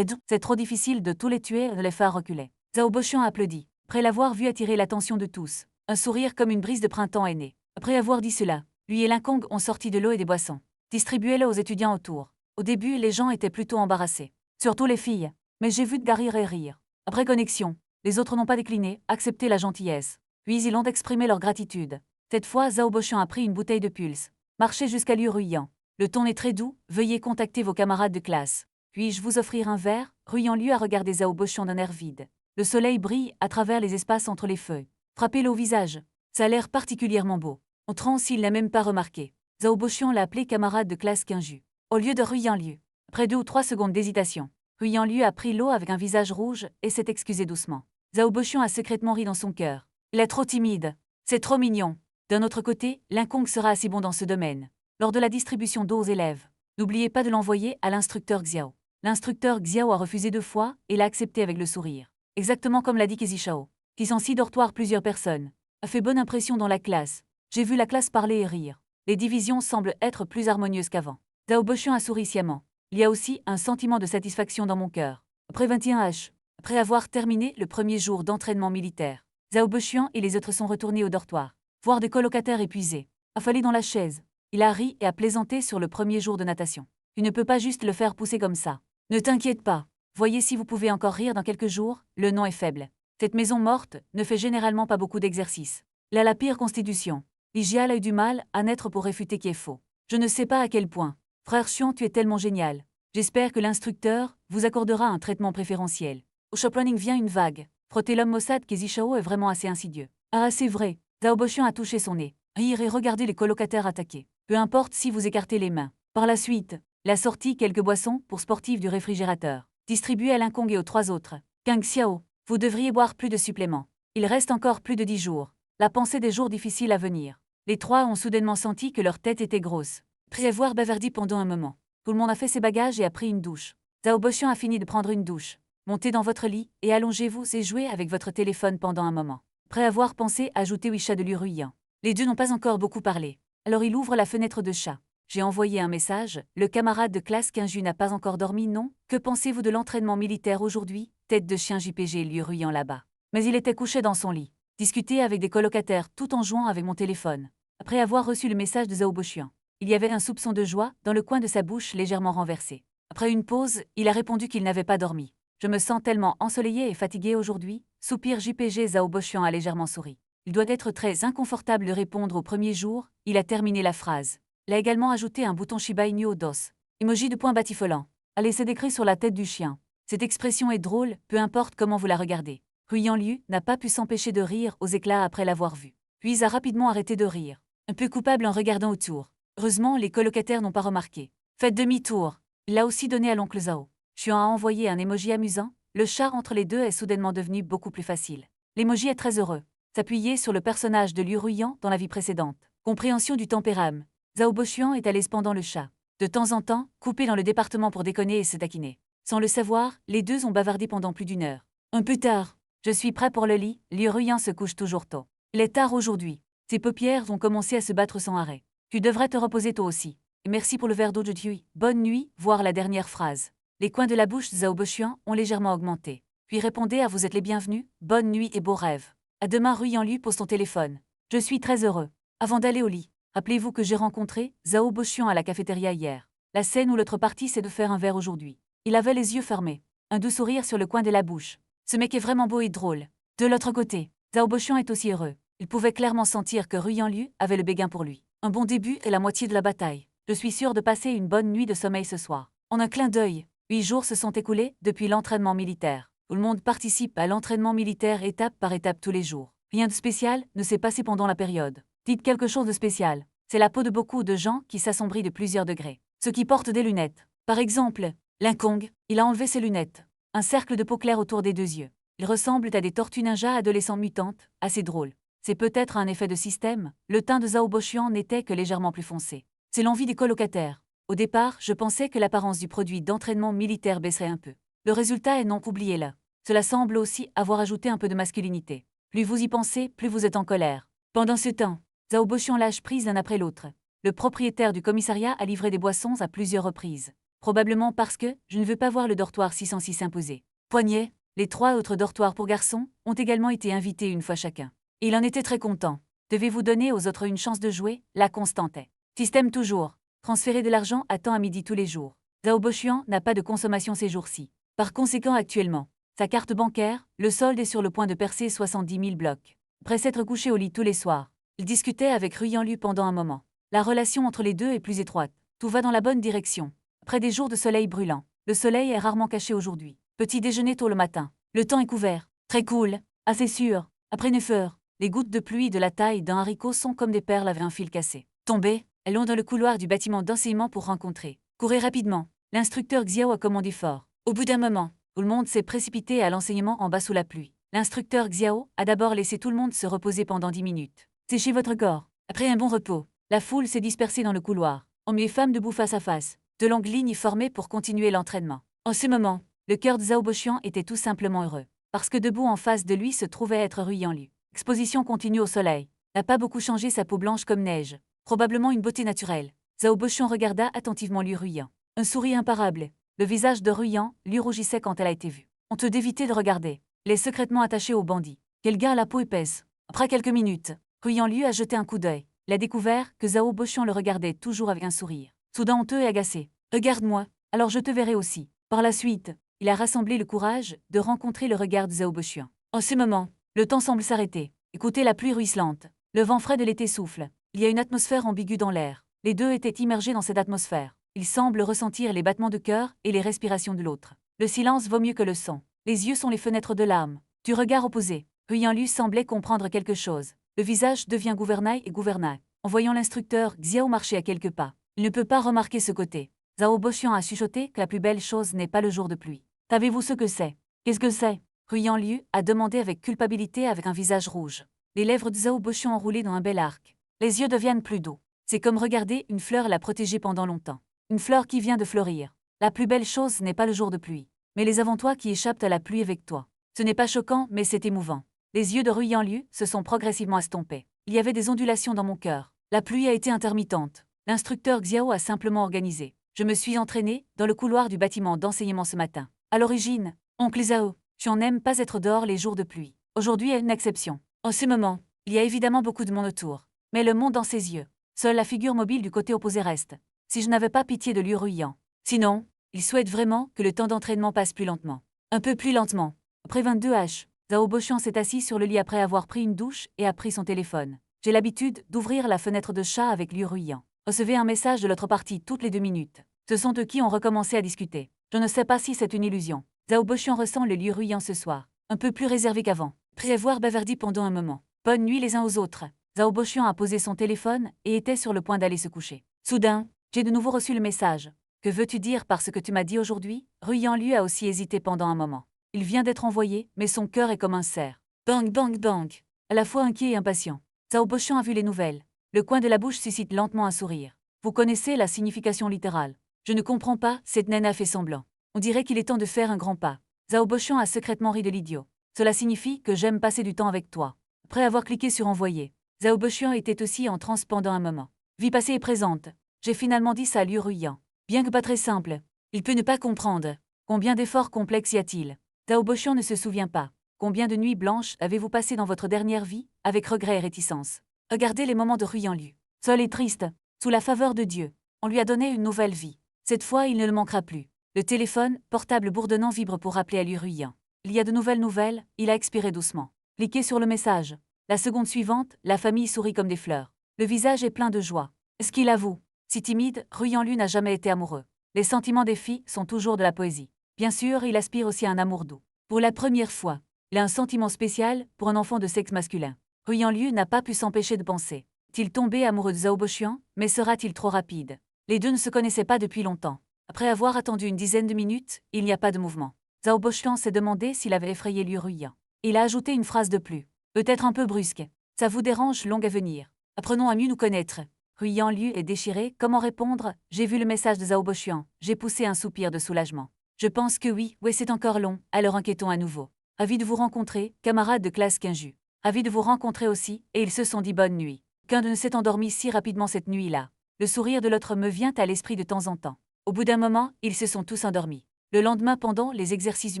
C'est trop difficile de tous les tuer et de les faire reculer. Zhao Bochuan applaudit. Après l'avoir vu attirer l'attention de tous, un sourire comme une brise de printemps est né. Après avoir dit cela, lui et Linkong ont sorti de l'eau et des boissons. Distribuez-le aux étudiants autour. Au début, les gens étaient plutôt embarrassés. Surtout les filles. Mais j'ai vu de rire et rire. Après connexion, les autres n'ont pas décliné, accepté la gentillesse. Puis ils ont exprimé leur gratitude. Cette fois, Zhao Bochuan a pris une bouteille de pulse. Marché jusqu'à lui Ruyant. Le ton est très doux, veuillez contacter vos camarades de classe. Puis-je vous offrir un verre? Ruyant lui a regardé Zhao Bochuan d'un air vide. Le soleil brille à travers les espaces entre les feuilles. Frappez-le au visage. Ça a l'air particulièrement beau. Entrant s'il n'a même pas remarqué. Zhao Bochuan l'a appelé camarade de classe Quinju. Au lieu de Ruyant Liu. Après 2 ou 3 secondes d'hésitation, Ruyant Liu a pris l'eau avec un visage rouge et s'est excusé doucement. Zhao Bochuan a secrètement ri dans son cœur. Il est trop timide. C'est trop mignon. D'un autre côté, Linkong sera assez bon dans ce domaine. Lors de la distribution d'eau aux élèves, N'oubliez pas de l'envoyer à l'instructeur Xiao. L'instructeur Xiao a refusé 2 fois et l'a accepté avec le sourire. Exactement comme l'a dit Kezishao, qui sans 6 dortoirs plusieurs personnes. A fait bonne impression dans la classe. J'ai vu la classe parler et rire. Les divisions semblent être plus harmonieuses qu'avant. Zhao Boxian a souri sciemment. Il y a aussi un sentiment de satisfaction dans mon cœur. Après 21h, après avoir terminé le premier jour d'entraînement militaire, Zhao Boxian et les autres sont retournés au dortoir. Voir des colocataires épuisés, affalés dans la chaise. Il a ri et a plaisanté sur le premier jour de natation. Tu ne peux pas juste le faire pousser comme ça. Ne t'inquiète pas. Voyez si vous pouvez encore rire dans quelques jours, le nom est faible. Cette maison morte ne fait généralement pas beaucoup d'exercices. Elle a la pire constitution. Ligial a eu du mal à naître pour réfuter qui est faux. Je ne sais pas à quel point. Frère Xion, tu es tellement génial. J'espère que l'instructeur vous accordera un traitement préférentiel. Au shop running vient une vague. Frotter l'homme Mossad Kezishao est vraiment assez insidieux. Ah, c'est vrai. Zhao Boxian a touché son nez. Rire et regarder les colocataires attaquer. Peu importe si vous écartez les mains. Par la suite, il a sorti quelques boissons pour sportifs du réfrigérateur. Distribué à Linkong et aux 3 autres. Kang Xiao, vous devriez boire plus de suppléments. Il reste encore plus de 10 jours. La pensée des jours difficiles à venir. Les 3 ont soudainement senti que leur tête était grosse. Après avoir bavardé pendant un moment, tout le monde a fait ses bagages et a pris une douche. Zhao Boxian a fini de prendre une douche. Montez dans votre lit et allongez-vous et jouez avec votre téléphone pendant un moment. Après avoir pensé ajouter Wisha de l'Uruyan. Les deux n'ont pas encore beaucoup parlé. Alors il ouvre la fenêtre de chat. J'ai envoyé un message. Le camarade de classe Kinju n'a pas encore dormi, non? Que pensez-vous de l'entraînement militaire aujourd'hui? Tête de chien JPG l'Uruyan là-bas. Mais il était couché dans son lit. Discuter avec des colocataires tout en jouant avec mon téléphone. Après avoir reçu le message de Zhao Boxian, il y avait un soupçon de joie dans le coin de sa bouche légèrement renversé. Après une pause, il a répondu qu'il n'avait pas dormi. Je me sens tellement ensoleillé et fatigué aujourd'hui, soupir JPG. Zhao Boxian a légèrement souri. Il doit être très inconfortable de répondre au premier jour, il a terminé la phrase. Il a également ajouté un bouton Shiba Inu au dos. Emoji de point batifolant. A laissé décrit sur la tête du chien. Cette expression est drôle, peu importe comment vous la regardez. Ruyan Liu n'a pas pu s'empêcher de rire aux éclats après l'avoir vu. Puis a rapidement arrêté de rire. Un peu coupable en regardant autour. Heureusement, les colocataires n'ont pas remarqué. Faites demi-tour. Il l'a aussi donné à l'oncle Zhao. Xuan a envoyé un emoji amusant. Le chat entre les deux est soudainement devenu beaucoup plus facile. L'emoji est très heureux. S'appuyer sur le personnage de Liu Ruyan dans la vie précédente. Compréhension du tempérame. Zhao Boxian est allé pendant le chat. De temps en temps, coupé dans le département pour déconner et se taquiner. Sans le savoir, les deux ont bavardé pendant plus d'1 heure. Un peu tard. Je suis prêt pour le lit. Liu Ruyan se couche toujours tôt. Il est tard aujourd'hui. Ses paupières ont commencé à se battre sans arrêt. Tu devrais te reposer toi aussi. Et merci pour le verre d'eau de Tui. Bonne nuit, voire la dernière phrase. Les coins de la bouche de Zhao Boxian ont légèrement augmenté. Puis répondez à vous êtes les bienvenus, bonne nuit et beaux rêves. À demain. Ruyan Liu pose son téléphone. Je suis très heureux. Avant d'aller au lit, rappelez-vous que j'ai rencontré Zhao Boxian à la cafétéria hier. La scène où l'autre partie c'est de faire un verre aujourd'hui. Il avait les yeux fermés. Un doux sourire sur le coin de la bouche. Ce mec est vraiment beau et drôle. De l'autre côté, Zhao Boxian est aussi heureux. Il pouvait clairement sentir que Ruyan Liu avait le béguin pour lui. Un bon début est la moitié de la bataille. Je suis sûr de passer une bonne nuit de sommeil ce soir. En un clin d'œil, 8 jours se sont écoulés depuis l'entraînement militaire. Tout le monde participe à l'entraînement militaire étape par étape tous les jours. Rien de spécial ne s'est passé pendant la période. Dites quelque chose de spécial. C'est la peau de beaucoup de gens qui s'assombrit de plusieurs degrés. Ceux qui portent des lunettes. Par exemple, Linkong, il a enlevé ses lunettes. Un cercle de peau claire autour des 2 yeux. Ils ressemblent à des tortues ninja adolescents mutantes, assez drôles. C'est peut-être un effet de système. Le teint de Zhao Boxian n'était que légèrement plus foncé. C'est l'envie des colocataires. Au départ, je pensais que l'apparence du produit d'entraînement militaire baisserait un peu. Le résultat est non, oubliez-le. Cela semble aussi avoir ajouté un peu de masculinité. Plus vous y pensez, plus vous êtes en colère. Pendant ce temps, Zhao Boxian lâche prise l'un après l'autre. Le propriétaire du commissariat a livré des boissons à plusieurs reprises. Probablement parce que je ne veux pas voir le dortoir 606 s'imposer. Poignet, les 3 autres dortoirs pour garçons ont également été invités une fois chacun. Et il en était très content. Devez-vous donner aux autres une chance de jouer? La constante est. Système toujours. Transférer de l'argent à temps à midi tous les jours. Zhao Boxian n'a pas de consommation ces jours-ci. Par conséquent actuellement, sa carte bancaire, le solde est sur le point de percer 70 000 blocs. Après s'être couché au lit tous les soirs, il discutait avec Ruyan Liu pendant un moment. La relation entre les deux est plus étroite. Tout va dans la bonne direction. Après des jours de soleil brûlant, le soleil est rarement caché aujourd'hui. Petit déjeuner tôt le matin. Le temps est couvert. Très cool. Assez sûr. Après 9 heures, les gouttes de pluie de la taille d'un haricot sont comme des perles avec un fil cassé. Tombées, elles ont dans le couloir du bâtiment d'enseignement pour rencontrer. Courez rapidement. L'instructeur Xiao a commandé fort. Au bout d'un moment, tout le monde s'est précipité à l'enseignement en bas sous la pluie. L'instructeur Xiao a d'abord laissé tout le monde se reposer pendant 10 minutes. Séchez votre corps. Après un bon repos, la foule s'est dispersée dans le couloir. Hommes et femmes debout face à face. de longues lignes formées pour continuer l'entraînement. En ce moment, le cœur de Zhao Boxian était tout simplement heureux, parce que debout en face de lui se trouvait être Rui Yanliu. Exposition continue au soleil. N'a pas beaucoup changé sa peau blanche comme neige. Probablement une beauté naturelle. Zhao Boxian regarda attentivement Liu Ruyan. Un sourire imparable. Le visage de Ruyan lui rougissait quand elle a été vue. Honteux d'éviter de regarder. Les secrètement attachés au bandit. Quel gars à la peau épaisse. Après quelques minutes, Ruyan lui a jeté un coup d'œil. Il a découvert que Zhao Boxian le regardait toujours avec un sourire. Soudain honteux et agacé. Regarde-moi, alors je te verrai aussi. Par la suite, il a rassemblé le courage de rencontrer le regard de Zhao Boxian. En ce moment, le temps semble s'arrêter. Écoutez la pluie ruisselante. Le vent frais de l'été souffle. Il y a une atmosphère ambiguë dans l'air. Les deux étaient immergés dans cette atmosphère. Ils semblent ressentir les battements de cœur et les respirations de l'autre. Le silence vaut mieux que le son. Les yeux sont les fenêtres de l'âme. Du regard opposé, Ruyan semblait comprendre quelque chose. Le visage devient gouvernail et gouvernail. En voyant l'instructeur Xiao marcher à quelques pas, il ne peut pas remarquer ce côté. Zhao Boxian a chuchoté que la plus belle chose n'est pas le jour de pluie. Savez-vous ce que c'est? Qu'est-ce que c'est? Ruyan a demandé avec culpabilité avec un visage rouge. Les lèvres de Zhao Boxian enroulées dans un bel arc. Les yeux deviennent plus doux. C'est comme regarder une fleur la protéger pendant longtemps. Une fleur qui vient de fleurir. La plus belle chose n'est pas le jour de pluie, mais les avant-toi qui échappent à la pluie avec toi. Ce n'est pas choquant, mais c'est émouvant. Les yeux de Ruyan se sont progressivement estompés. Il y avait des ondulations dans mon cœur. La pluie a été intermittente. L'instructeur Xiao a simplement organisé. Je me suis entraîné dans le couloir du bâtiment d'enseignement ce matin. À l'origine, oncle Zhao, tu en aimes pas être dehors les jours de pluie. Aujourd'hui est une exception. En ce moment, il y a évidemment beaucoup de monde autour. Mais le monde dans ses yeux. Seule la figure mobile du côté opposé reste. Si je n'avais pas pitié de Liu Ruyan. Sinon, il souhaite vraiment que le temps d'entraînement passe plus lentement. Un peu plus lentement. Après 22 H, Zhao Boxian s'est assis sur le lit après avoir pris une douche et a pris son téléphone. J'ai l'habitude d'ouvrir la fenêtre de chat avec Liu Ruyan. Recevez un message de l'autre partie toutes les 2 minutes. Ce sont eux qui ont recommencé à discuter. Je ne sais pas si c'est une illusion. Zhao Boxian ressent le Liu Ruyan ce soir. Un peu plus réservé qu'avant. Après avoir bavardi pendant un moment. Bonne nuit les uns aux autres. Zhao Boxian a posé son téléphone et était sur le point d'aller se coucher. Soudain, j'ai de nouveau reçu le message. Que veux-tu dire par ce que tu m'as dit aujourd'hui? Ruyan a aussi hésité pendant un moment. Il vient d'être envoyé, mais son cœur est comme un cerf. Bang, bang, bang. À la fois inquiet et impatient. Zhao Boxian a vu les nouvelles. Le coin de la bouche suscite lentement un sourire. Vous connaissez la signification littérale. Je ne comprends pas, cette naine a fait semblant. On dirait qu'il est temps de faire un grand pas. Zhao Boxian a secrètement ri de l'idiot. Cela signifie que j'aime passer du temps avec toi. Après avoir cliqué sur envoyer, Zhao Boxian était aussi en transe pendant un moment. Vie passée et présente. J'ai finalement dit ça à Liu Ruyan. Bien que pas très simple, il peut ne pas comprendre. Combien d'efforts complexes y a-t-il? Zhao Boxian ne se souvient pas. Combien de nuits blanches avez-vous passé dans votre dernière vie, avec regret et réticence? Regardez les moments de Ruyan. Seul et triste, sous la faveur de Dieu, on lui a donné une nouvelle vie. Cette fois, il ne le manquera plus. Le téléphone, portable bourdonnant vibre pour rappeler à Liu Ruyan. Il y a de nouvelles, il a expiré doucement. Cliquez sur le message. La seconde suivante, la famille sourit comme des fleurs. Le visage est plein de joie. Est-ce qu'il avoue? Si timide, Ruyan n'a jamais été amoureux. Les sentiments des filles sont toujours de la poésie. Bien sûr, il aspire aussi à un amour doux. Pour la première fois, il a un sentiment spécial pour un enfant de sexe masculin. Ruyan n'a pas pu s'empêcher de penser. Est-il tombé amoureux de Zhao Boxian, mais sera-t-il trop rapide? Les deux ne se connaissaient pas depuis longtemps. Après avoir attendu une dizaine de minutes, il n'y a pas de mouvement. Zhao Boxian s'est demandé s'il avait effrayé Liu Ruyan. Il a ajouté une phrase de plus. Peut-être un peu brusque. Ça vous dérange, longue à venir. Apprenons à mieux nous connaître. Ruyan est déchiré. Comment répondre? J'ai vu le message de Zhao Boxian. J'ai poussé un soupir de soulagement. Je pense que oui, c'est encore long, alors inquiétons à nouveau. Ravi de vous rencontrer, camarade de classe Quinju. Ravi de vous rencontrer aussi, et ils se sont dit bonne nuit. Qu'un de ne s'est endormi si rapidement cette nuit-là. Le sourire de l'autre me vient à l'esprit de temps en temps. Au bout d'un moment, ils se sont tous endormis. Le lendemain pendant les exercices du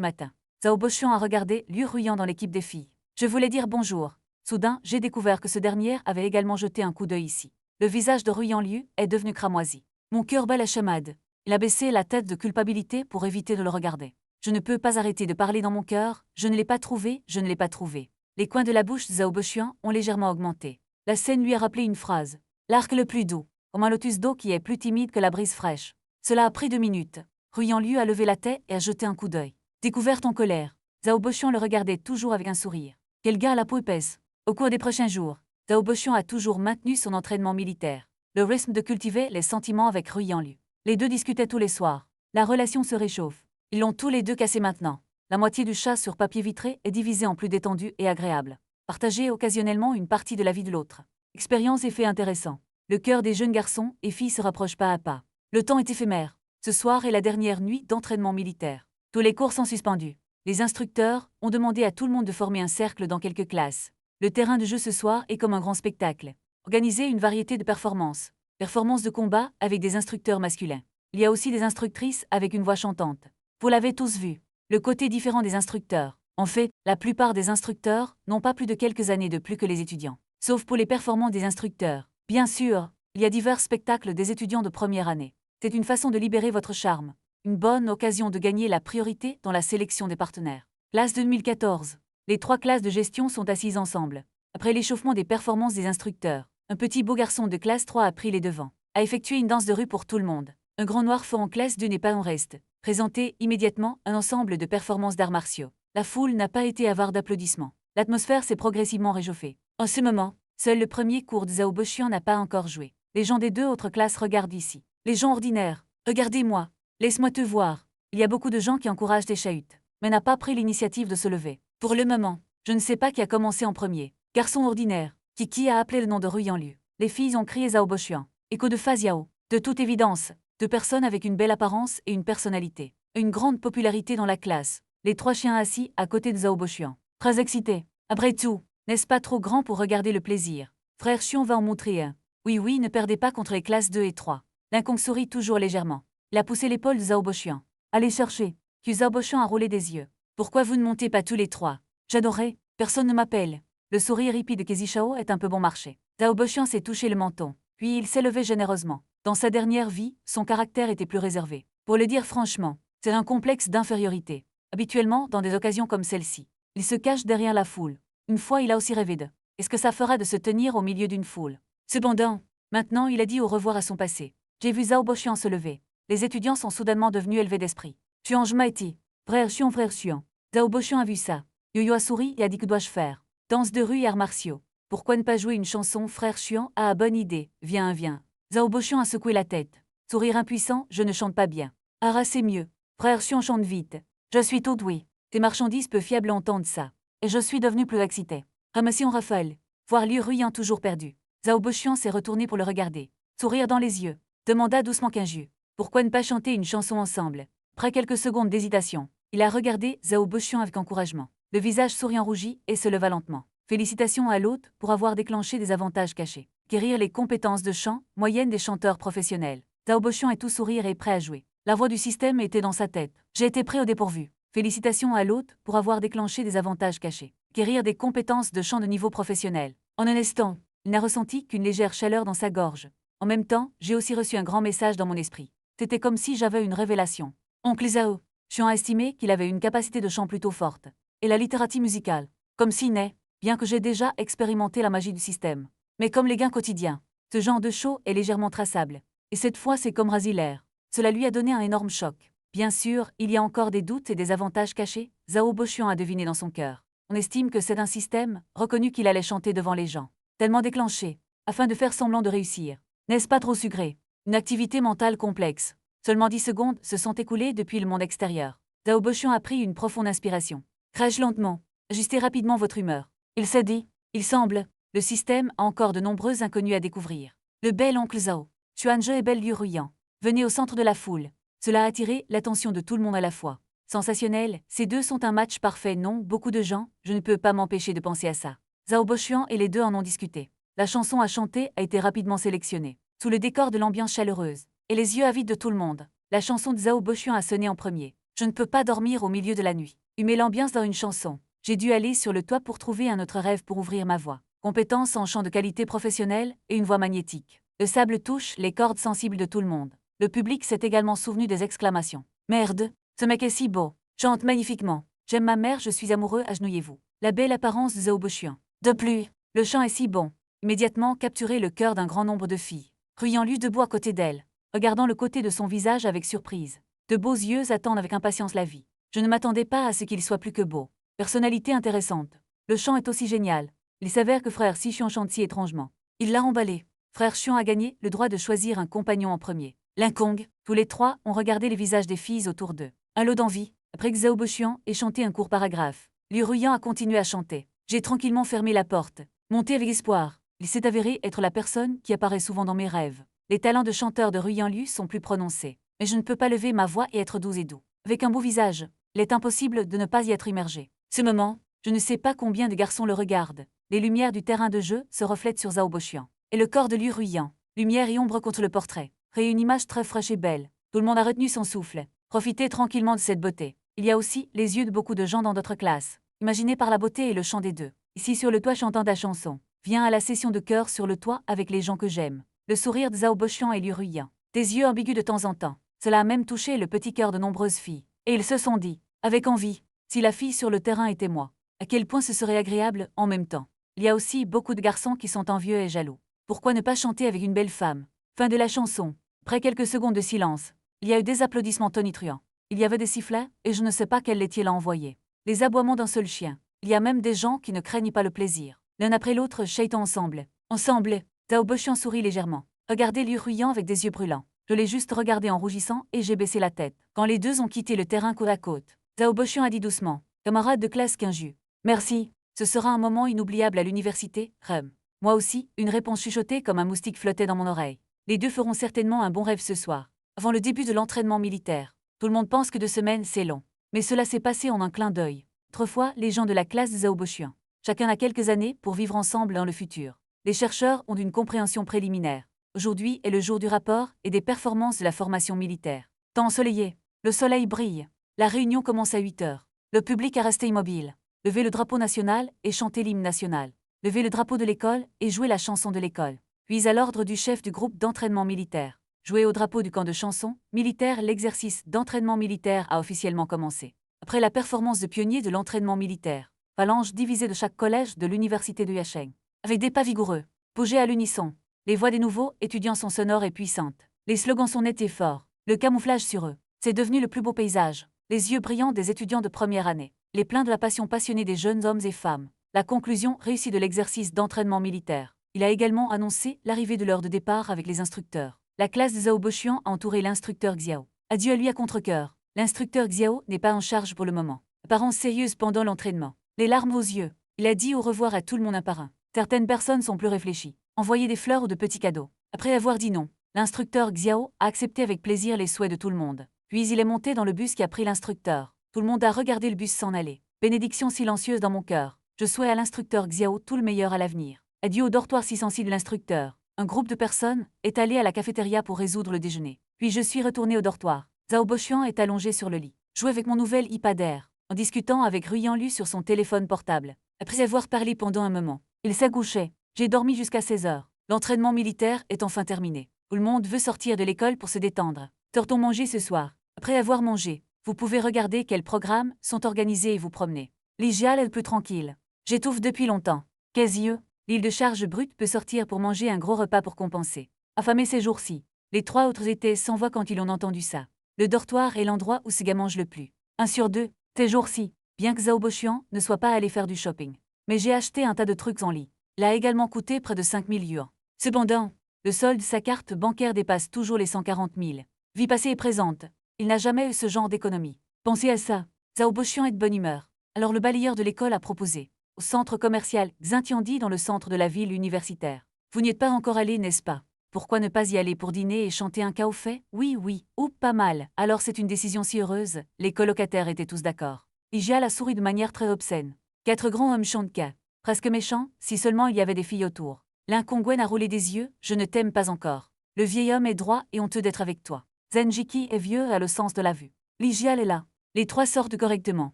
matin, Zhao Boxian a regardé Liu Ruyan dans l'équipe des filles. Je voulais dire bonjour. Soudain, j'ai découvert que ce dernier avait également jeté un coup d'œil ici. Le visage de Ruyan est devenu cramoisi. Mon cœur bat la chamade. Il a baissé la tête de culpabilité pour éviter de le regarder. Je ne peux pas arrêter de parler dans mon cœur, je ne l'ai pas trouvé, je ne l'ai pas trouvé. Les coins de la bouche de Zhao Boxian ont légèrement augmenté. La scène lui a rappelé une phrase. L'arc le plus doux, comme un lotus d'eau qui est plus timide que la brise fraîche. Cela a pris 2 minutes. Ruyan a levé la tête et a jeté un coup d'œil. Découverte en colère. Zhao Boxian le regardait toujours avec un sourire. Quel gars à la peau épaisse. Au cours des prochains jours, Zhao Boxian a toujours maintenu son entraînement militaire. Le rythme de cultiver les sentiments avec Ruyan. Les deux discutaient tous les soirs. La relation se réchauffe. Ils l'ont tous les deux cassé maintenant. La moitié du chat sur papier vitré est divisée en plus détendu et agréable. Partager occasionnellement une partie de la vie de l'autre. Expérience et fait intéressant. Le cœur des jeunes garçons et filles se rapproche pas à pas. Le temps est éphémère. Ce soir est la dernière nuit d'entraînement militaire. Tous les cours sont suspendus. Les instructeurs ont demandé à tout le monde de former un cercle dans quelques classes. Le terrain de jeu ce soir est comme un grand spectacle. Organisez une variété de performances. Performances de combat avec des instructeurs masculins. Il y a aussi des instructrices avec une voix chantante. Vous l'avez tous vu. Le côté différent des instructeurs. En fait, la plupart des instructeurs n'ont pas plus de quelques années de plus que les étudiants. Sauf pour les performances des instructeurs. Bien sûr, il y a divers spectacles des étudiants de première année. C'est une façon de libérer votre charme. Une bonne occasion de gagner la priorité dans la sélection des partenaires. Classe 2014. Les 3 classes de gestion sont assises ensemble. Après l'échauffement des performances des instructeurs, un petit beau garçon de classe 3 a pris les devants. A effectué une danse de rue pour tout le monde. Un grand noir fort en classe 2 n'est pas en reste. Présenté immédiatement un ensemble de performances d'arts martiaux. La foule n'a pas été avare d'applaudissements. L'atmosphère s'est progressivement réchauffée. En ce moment, seul le premier cours de Zhao Boxian n'a pas encore joué. Les gens des 2 autres classes regardent ici. Les gens ordinaires. Regardez-moi. Laisse-moi te voir. Il y a beaucoup de gens qui encouragent tes chahutes, mais n'a pas pris l'initiative de se lever. Pour le moment, je ne sais pas qui a commencé en premier. Garçon ordinaire. Qui a appelé le nom de Rui Yanlu. Les filles ont crié Zhao Boxian. Écho de Fa Xiao. De toute évidence, 2 personnes avec une belle apparence et une personnalité. Une grande popularité dans la classe. Les 3 chiens assis à côté de Zhao Boxian. Très excités. Après tout, n'est-ce pas trop grand pour regarder le plaisir? Frère Xion va en montrer un. Oui, ne perdez pas contre les classes 2 et 3. Linkong sourit toujours légèrement. Il a poussé l'épaule de Zhao Boxian. Allez chercher. Que Zhao Boxian a roulé des yeux. Pourquoi vous ne montez pas tous les 3? J'adorerais. Personne ne m'appelle. Le sourire hippie de Kezishao est un peu bon marché. Zhao Boxian s'est touché le menton. Puis il s'est levé généreusement. Dans sa dernière vie, son caractère était plus réservé. Pour le dire franchement, c'est un complexe d'infériorité. Habituellement, dans des occasions comme celle-ci, il se cache derrière la foule. Une fois, il a aussi rêvé de « Est-ce que ça fera de se tenir au milieu d'une foule ?» Cependant, maintenant, il a dit au revoir à son passé. J'ai vu Zhao Boxian se lever. Les étudiants sont soudainement devenus élevés d'esprit. Chuan Maiti. Frère Xion. Zhao Boxian a vu ça. Yo-Yo a souri et a dit que dois-je faire? Danse de rue et arts martiaux. Pourquoi ne pas jouer une chanson? Frère Xion a bonne idée. Viens. Zhao Boxian a secoué la tête. Sourire impuissant, je ne chante pas bien. Ah, c'est mieux. Frère Xion chante vite. Je suis tout doué. Tes marchandises peu fiables entendent ça. Et je suis devenu plus excité. Ramassis en rafale. Voir Liu Ruyan toujours perdu. Zhao Boxian s'est retourné pour le regarder. Sourire dans les yeux. Demanda doucement Qingju. Pourquoi ne pas chanter une chanson ensemble? Après quelques secondes d'hésitation, il a regardé Zhao Boxian avec encouragement. Le visage souriant rougit et se leva lentement. Félicitations à l'hôte pour avoir déclenché des avantages cachés. Acquérir les compétences de chant moyennes des chanteurs professionnels. Zhao Boxian est tout sourire et prêt à jouer. La voix du système était dans sa tête. J'ai été pris au dépourvu. Félicitations à l'hôte pour avoir déclenché des avantages cachés. Acquérir des compétences de chant de niveau professionnel. En un instant, il n'a ressenti qu'une légère chaleur dans sa gorge. En même temps, j'ai aussi reçu un grand message dans mon esprit. C'était comme si j'avais une révélation. Oncle Zhao, Xion a estimé qu'il avait une capacité de chant plutôt forte. Et la littératie musicale. Comme si naît, bien que j'ai déjà expérimenté la magie du système. Mais comme les gains quotidiens, ce genre de show est légèrement traçable. Et cette fois, c'est comme Razilaire. Cela lui a donné un énorme choc. Bien sûr, il y a encore des doutes et des avantages cachés, Zhao Boxian a deviné dans son cœur. On estime que c'est un système reconnu qu'il allait chanter devant les gens. Tellement déclenché, afin de faire semblant de réussir. N'est-ce pas trop sucré? Une activité mentale complexe. Seulement 10 secondes se sont écoulées depuis le monde extérieur. Zhao Boxian a pris une profonde inspiration. Crèche lentement. Ajustez rapidement votre humeur. Il s'est dit, il semble, le système a encore de nombreux inconnus à découvrir. Le bel oncle Zhao, Xuanzhe et belle Liu Ruyan. Venez au centre de la foule. Cela a attiré l'attention de tout le monde à la fois. Sensationnel, ces deux sont un match parfait. Non, beaucoup de gens, je ne peux pas m'empêcher de penser à ça. Zhao Boxian et les deux en ont discuté. La chanson à chanter a été rapidement sélectionnée. Sous le décor de l'ambiance chaleureuse, et les yeux avides de tout le monde, la chanson de Zhao Boxian a sonné en premier. Je ne peux pas dormir au milieu de la nuit. Humer l'ambiance dans une chanson. J'ai dû aller sur le toit pour trouver un autre rêve pour ouvrir ma voix. Compétence en chant de qualité professionnelle et une voix magnétique. Le sable touche les cordes sensibles de tout le monde. Le public s'est également souvenu des exclamations. Merde, ce mec est si beau. Chante magnifiquement. J'aime ma mère, je suis amoureux, agenouillez-vous. La belle apparence de Zhao Boxian. De plus, le chant est si bon. Immédiatement capturé le cœur d'un grand nombre de filles. Ruyant Lu debout à côté d'elle, regardant le côté de son visage avec surprise. De beaux yeux attendent avec impatience la vie. Je ne m'attendais pas à ce qu'il soit plus que beau. Personnalité intéressante. Le chant est aussi génial. Il s'avère que frère Xion chante si étrangement. Il l'a emballé. Frère Xion a gagné le droit de choisir un compagnon en premier. Linkong, tous les trois ont regardé les visages des filles autour d'eux. Un lot d'envie. Après que Zhao Boxian ait chanté un court paragraphe, Liu Ruyan a continué à chanter. J'ai tranquillement fermé la porte. Monté avec espoir. Il s'est avéré être la personne qui apparaît souvent dans mes rêves. Les talents de chanteur de Ruyan Lu sont plus prononcés. mais je ne peux pas lever ma voix et être douce et doux. Avec un beau visage, il est impossible de ne pas y être immergé. Ce moment, je ne sais pas combien de garçons le regardent. Les lumières du terrain de jeu se reflètent sur Zhao Bochuan. Et le corps de Liu Ruiyan, lumière et ombre contre le portrait, crée une image très fraîche et belle. Tout le monde a retenu son souffle. Profitez tranquillement de cette beauté. Il y a aussi les yeux de beaucoup de gens dans d'autres classes, imaginés par la beauté et le chant des deux. Ici sur le toit chantant ta chanson. Viens à la session de chœur sur le toit avec les gens que j'aime. Le sourire de Zhao Bochuan et Liu Ruiyan. Des yeux ambigus de temps en temps. Cela a même touché le petit cœur de nombreuses filles. Et ils se sont dit, avec envie, si la fille sur le terrain était moi, à quel point ce serait agréable en même temps. Il y a aussi beaucoup de garçons qui sont envieux et jaloux. Pourquoi ne pas chanter avec une belle femme? Fin de la chanson. Après quelques secondes de silence, il y a eu des applaudissements tonitruants. Il y avait des sifflets, et je ne sais pas quel laitier l'a envoyé. Les aboiements d'un seul chien. Il y a même des gens qui ne craignent pas le plaisir. L'un après l'autre chahutant ensemble. Ensemble, Zhao Bochuan sourit légèrement. Regardez Liu Ruiyan avec des yeux brûlants. Je l'ai juste regardé en rougissant et j'ai baissé la tête. Quand les deux ont quitté le terrain côte à côte, Zhao Bochuan a dit doucement, camarade de classe Quinju. Merci, ce sera un moment inoubliable à l'université, Rum. Moi aussi, une réponse chuchotée comme un moustique flottait dans mon oreille. Les deux feront certainement un bon rêve ce soir. Avant le début de l'entraînement militaire. Tout le monde pense que 2 semaines, c'est long. Mais cela s'est passé en un clin d'œil. Autrefois, les gens de la classe de Zhao Bochuan. Chacun a quelques années pour vivre ensemble dans le futur. Les chercheurs ont une compréhension préliminaire. Aujourd'hui est le jour du rapport et des performances de la formation militaire. Temps ensoleillé. Le soleil brille. La réunion commence à 8 heures. Le public est resté immobile. Levez le drapeau national et chantez l'hymne national. Levez le drapeau de l'école et jouez la chanson de l'école. Puis à l'ordre du chef du groupe d'entraînement militaire. Jouez au drapeau du camp de chanson militaire. L'exercice d'entraînement militaire a officiellement commencé. Après la performance de pionnier de l'entraînement militaire, phalange divisée de chaque collège de l'université de Yasheng. Avec des pas vigoureux, bougés à l'unisson. Les voix des nouveaux étudiants sont sonores et puissantes. Les slogans sont nets et forts. Le camouflage sur eux. C'est devenu le plus beau paysage. Les yeux brillants des étudiants de première année. Les pleins de la passion passionnée des jeunes hommes et femmes. La conclusion réussie de l'exercice d'entraînement militaire. Il a également annoncé l'arrivée de l'heure de départ avec les instructeurs. La classe de Zhao Bochuan a entouré l'instructeur Xiao. Adieu à lui à contre-cœur. L'instructeur Xiao n'est pas en charge pour le moment. Apparence sérieuse pendant l'entraînement. Les larmes aux yeux. Il a dit au revoir à tout le monde un par un. Certaines personnes sont plus réfléchies. Envoyer des fleurs ou de petits cadeaux. Après avoir dit non, l'instructeur Xiao a accepté avec plaisir les souhaits de tout le monde. Puis il est monté dans le bus qui a pris l'instructeur. Tout le monde a regardé le bus s'en aller. Bénédiction silencieuse dans mon cœur. Je souhaite à l'instructeur Xiao tout le meilleur à l'avenir. Adieu au dortoir si sensible de l'instructeur. Un groupe de personnes est allé à la cafétéria pour résoudre le déjeuner. Puis je suis retourné au dortoir. Zhao Bochuan est allongé sur le lit. Joué avec mon nouvel iPad Air, en discutant avec Ruiyan Lu sur son téléphone portable. Après avoir parlé pendant un moment, il s'accouchait. J'ai dormi jusqu'à 16 heures. L'entraînement militaire est enfin terminé. Tout le monde veut sortir de l'école pour se détendre. Sortons manger ce soir. Après avoir mangé, vous pouvez regarder quels programmes sont organisés et vous promener. L'IGIAL est plus tranquille. J'étouffe depuis longtemps. Quasi-eux, l'île de charge brute peut sortir pour manger un gros repas pour compenser. Affamé ces jours-ci. Les 3 autres étaient sans voix quand ils ont entendu ça. Le dortoir est l'endroit où ce gars mange le plus. 1 sur 2, ces jours-ci, bien que Zhao Bochuan ne soit pas allé faire du shopping. Mais j'ai acheté un tas de trucs en lit. Il a également coûté près de 5000 yuans. Cependant, le solde de sa carte bancaire dépasse toujours les 140 000. Vie passée et présente. Il n'a jamais eu ce genre d'économie. Pensez à ça. Zhao Bochuan est de bonne humeur. Alors le balayeur de l'école a proposé. Au centre commercial Xintiandi dans le centre de la ville universitaire. Vous n'y êtes pas encore allé, n'est-ce pas? Pourquoi ne pas y aller pour dîner et chanter un kaofei? Oui, ou pas mal. Alors c'est une décision si heureuse. Les colocataires étaient tous d'accord. Ijial a souri de manière très obscène. 4 grands hommes chantent ka. Presque méchants, si seulement il y avait des filles autour. L'incongwen a roulé des yeux, je ne t'aime pas encore. Le vieil homme est droit et honteux d'être avec toi. Zenjiki est vieux et a le sens de la vue. Ligial est là. Les 3 sortent correctement.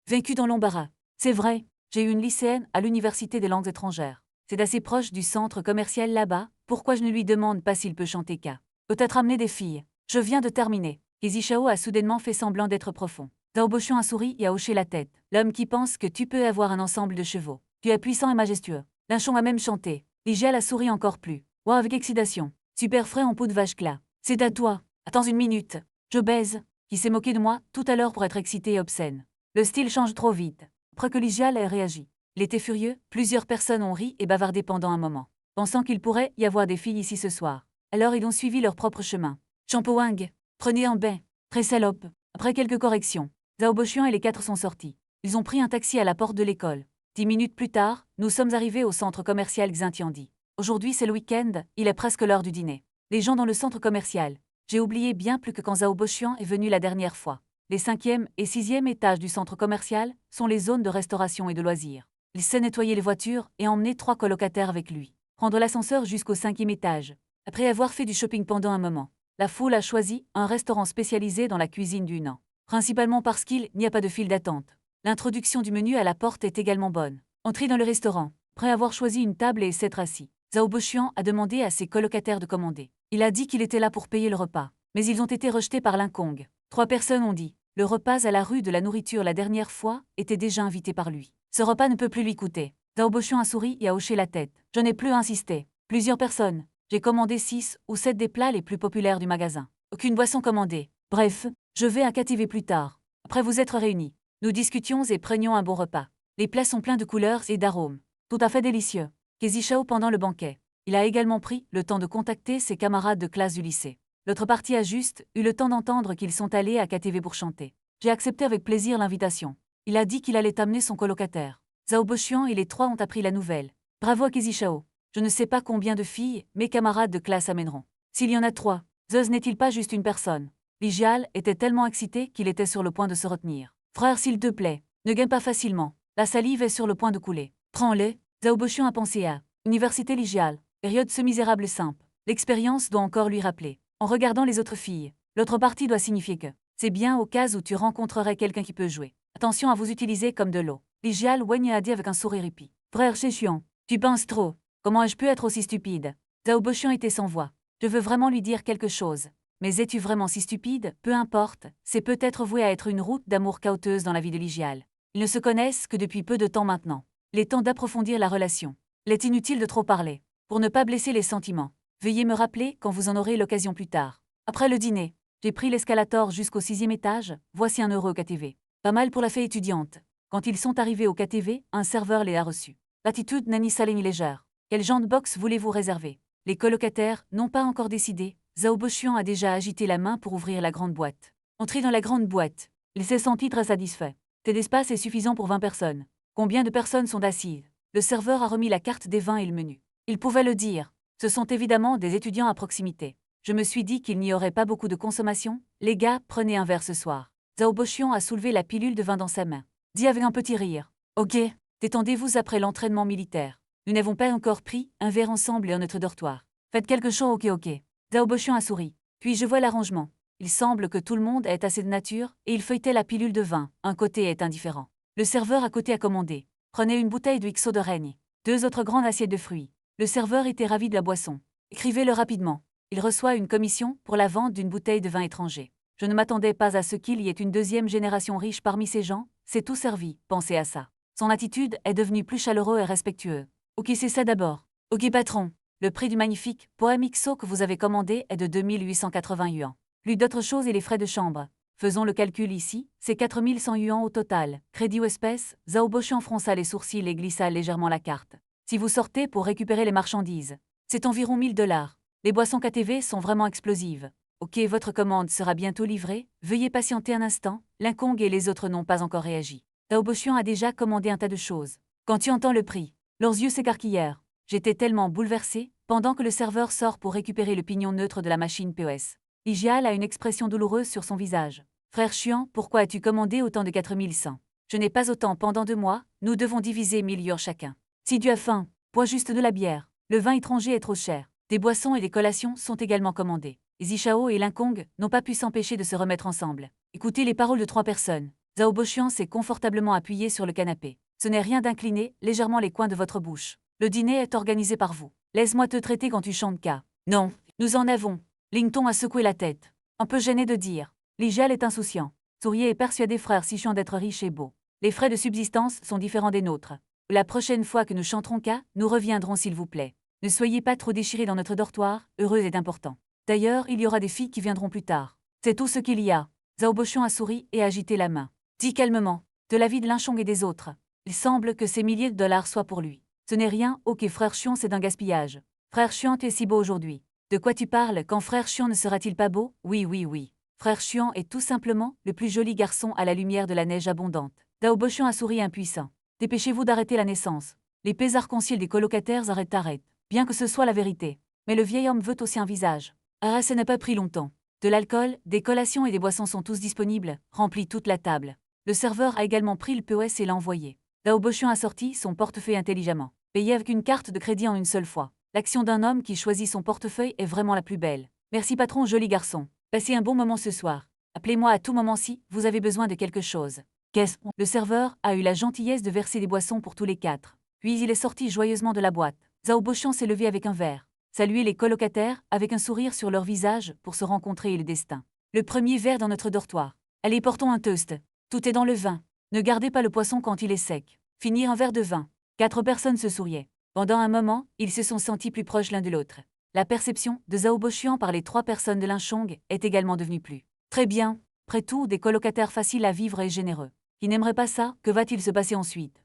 Vaincu dans l'embarras. C'est vrai, j'ai eu une lycéenne à l'université des langues étrangères. C'est assez proche du centre commercial là-bas, pourquoi je ne lui demande pas s'il peut chanter ka? Peut-être amener des filles. Je viens de terminer. Kizishao a soudainement fait semblant d'être profond. Zhao Bochuan a souri et a hoché la tête. L'homme qui pense que tu peux avoir un ensemble de chevaux. Tu es puissant et majestueux. Linchon a même chanté. Ligial a souri encore plus. Wow, avec excitation. Super frais en peau de vache clat. C'est à toi. Attends une minute. Je baise. Qui s'est moqué de moi tout à l'heure pour être excité et obscène. Le style change trop vite. Après que Ligial ait réagi. Il était furieux, plusieurs personnes ont ri et bavardé pendant un moment, pensant qu'il pourrait y avoir des filles ici ce soir. Alors ils ont suivi leur propre chemin. Champoing, prenez un bain. Très salope. Après quelques corrections, Zhao Bochuan et les 4 sont sortis. Ils ont pris un taxi à la porte de l'école. 10 minutes plus tard, nous sommes arrivés au centre commercial Xintiandi. Aujourd'hui c'est le week-end, il est presque l'heure du dîner. Les gens dans le centre commercial J'ai oublié bien plus que quand Zhao Boxian est venu la dernière fois. Les 5e et 6e étages du centre commercial sont les zones de restauration et de loisirs. Il sait nettoyer les voitures et emmener 3 colocataires avec lui. Prendre l'ascenseur jusqu'au 5e étage. Après avoir fait du shopping pendant un moment, la foule a choisi un restaurant spécialisé dans la cuisine du Nan. Principalement parce qu'il n'y a pas de file d'attente. L'introduction du menu à la porte est également bonne. Entrez dans le restaurant. Après avoir choisi une table et s'être assis, Zhao Boxian a demandé à ses colocataires de commander. Il a dit qu'il était là pour payer le repas, mais ils ont été rejetés par Linkong. 3 personnes ont dit. Le repas à la rue de la nourriture la dernière fois était déjà invité par lui. Ce repas ne peut plus lui coûter. Zhao Boxian a souri et a hoché la tête. Je n'ai plus insisté. Plusieurs personnes. J'ai commandé 6 ou 7 des plats les plus populaires du magasin. Aucune boisson commandée. Bref, je vais à KTV plus tard. Après vous être réunis, nous discutions et prenions un bon repas. Les plats sont pleins de couleurs et d'arômes. Tout à fait délicieux. Kezi Shao pendant le banquet. Il a également pris le temps de contacter ses camarades de classe du lycée. L'autre partie a juste eu le temps d'entendre qu'ils sont allés à KTV pour chanter. J'ai accepté avec plaisir l'invitation. Il a dit qu'il allait amener son colocataire. Zhao Boxian et les 3 ont appris la nouvelle. Bravo à Kezi Shao. Je ne sais pas combien de filles mes camarades de classe amèneront. S'il y en a 3, Zeus n'est-il pas juste une personne? Ligial était tellement excité qu'il était sur le point de se retenir. Frère, s'il te plaît, ne gagne pas facilement. La salive est sur le point de couler. Prends-le. Zhao Boxian a pensé à Université Ligial. Période semi-misérable et simple. L'expérience doit encore lui rappeler. En regardant les autres filles, l'autre partie doit signifier que c'est bien au cas où tu rencontrerais quelqu'un qui peut jouer. Attention à vous utiliser comme de l'eau. Ligial Weng a dit avec un sourire hippie. Frère Chéchian, tu penses trop. Comment ai-je pu être aussi stupide? Zhao Boxian était sans voix. Je veux vraiment lui dire quelque chose. Mais es-tu vraiment si stupide? Peu importe, c'est peut-être voué à être une route d'amour chaotique dans la vie de Ligial. Ils ne se connaissent que depuis peu de temps maintenant. Il est temps d'approfondir la relation. Il est inutile de trop parler. Pour ne pas blesser les sentiments, veuillez me rappeler quand vous en aurez l'occasion plus tard. Après le dîner, j'ai pris l'escalator jusqu'au 6e étage, voici un euro au KTV. Pas mal pour la fée étudiante. Quand ils sont arrivés au KTV, un serveur les a reçus. L'attitude n'est ni salée ni légère. Quel genre de box voulez-vous réserver? Les colocataires n'ont pas encore décidé. Zhao Boxian a déjà agité la main pour ouvrir la grande boîte. Entré dans la grande boîte, il s'est senti très satisfait. Cet espace est suffisant pour 20 personnes. Combien de personnes sont assises? Le serveur a remis la carte des vins et le menu. Il pouvait le dire. Ce sont évidemment des étudiants à proximité. Je me suis dit qu'il n'y aurait pas beaucoup de consommation. Les gars, prenez un verre ce soir. Zhao Boxian a soulevé la pilule de vin dans sa main. Dit avec un petit rire. Ok, détendez-vous après l'entraînement militaire. Nous n'avons pas encore pris un verre ensemble dans notre dortoir. Faites quelque chose, ok. Zhao Boxian a souri. Puis je vois l'arrangement. Il semble que tout le monde est assez de nature et il feuilletait la pilule de vin. Un côté est indifférent. Le serveur à côté a commandé. Prenez une bouteille de XO de règne. 2 autres grandes assiettes de fruits. Le serveur était ravi de la boisson. Écrivez-le rapidement. Il reçoit une commission pour la vente d'une bouteille de vin étranger. Je ne m'attendais pas à ce qu'il y ait une 2e génération riche parmi ces gens. C'est tout servi, pensez à ça. Son attitude est devenue plus chaleureuse et respectueuse. Ok, c'est ça d'abord. Ok, patron. Le prix du magnifique poème XO que vous avez commandé est de 2880 yuan. Plus d'autres choses et les frais de chambre. Faisons le calcul ici, c'est 4100 yuan au total. Crédit ou espèce, Zhao Boxian fronça les sourcils et glissa légèrement la carte. Si vous sortez pour récupérer les marchandises, c'est environ 1000 $. Les boissons KTV sont vraiment explosives. Ok, votre commande sera bientôt livrée, veuillez patienter un instant. Linkong et les autres n'ont pas encore réagi. Zhao Boxian a déjà commandé un tas de choses. Quand tu entends le prix, leurs yeux s'écarquillèrent. J'étais tellement bouleversé, pendant que le serveur sort pour récupérer le pignon neutre de la machine POS. Ligial a une expression douloureuse sur son visage. Frère Chiant, pourquoi as-tu commandé autant de 4100? Je n'ai pas autant pendant 2 mois, nous devons diviser 1000 yuan chacun. Si tu as faim, bois juste de la bière. Le vin étranger est trop cher. Des boissons et des collations sont également commandées. Zishao et Linkong n'ont pas pu s'empêcher de se remettre ensemble. Écoutez les paroles de 3 personnes. Zhao Boxian s'est confortablement appuyé sur le canapé. Ce n'est rien d'incliner légèrement les coins de votre bouche. Le dîner est organisé par vous. Laisse-moi te traiter quand tu chantes K. Non, nous en avons. Lington a secoué la tête. Un peu gêné de dire. Ligial est insouciant. Souriez et persuadez frère Sichuan d'être riche et beau. Les frais de subsistance sont différents des nôtres. La prochaine fois que nous chanterons K, nous reviendrons s'il vous plaît. Ne soyez pas trop déchirés dans notre dortoir, heureux est important. D'ailleurs, il y aura des filles qui viendront plus tard. C'est tout ce qu'il y a. Zhao Boxian a souri et agité la main. Dit calmement. De la vie de Linchong et des autres. Il semble que ces milliers de dollars soient pour lui. Ce n'est rien, ok frère Chiant, c'est d'un gaspillage. Frère Chiant, tu es si beau aujourd'hui. De quoi tu parles, quand frère Chiant ne sera-t-il pas beau? Oui, oui, oui. Frère Chiant est tout simplement le plus joli garçon à la lumière de la neige abondante. Zhao Boxian a souri impuissant. Dépêchez-vous d'arrêter la naissance. L'épée arc-en-ciel des colocataires arrête. Bien que ce soit la vérité. Mais le vieil homme veut aussi un visage. Ah, ça n'a pas pris longtemps. De l'alcool, des collations et des boissons sont tous disponibles, remplit toute la table. Le serveur a également pris le POS et l'a envoyé. Dao Bochuan a sorti son portefeuille intelligemment. Payé avec une carte de crédit en une seule fois. L'action d'un homme qui choisit son portefeuille est vraiment la plus belle. Merci patron, joli garçon. Passez un bon moment ce soir. Appelez-moi à tout moment si vous avez besoin de quelque chose. Qu'est-ce? Le serveur a eu la gentillesse de verser des boissons pour tous les quatre. Puis il est sorti joyeusement de la boîte. Dao Bochuan s'est levé avec un verre. Saluer les colocataires avec un sourire sur leur visage pour se rencontrer et le destin. Le premier verre dans notre dortoir. Allez, portons un toast. Tout est dans le vin. Ne gardez pas le poisson quand il est sec. Finir un verre de vin. 4 personnes se souriaient. Pendant un moment, ils se sont sentis plus proches l'un de l'autre. La perception de Dao Bochuan par les 3 personnes de Linchong est également devenue plus. Très bien. Après tout, des colocataires faciles à vivre et généreux. Qui n'aimerait pas ça? Que va-t-il se passer ensuite?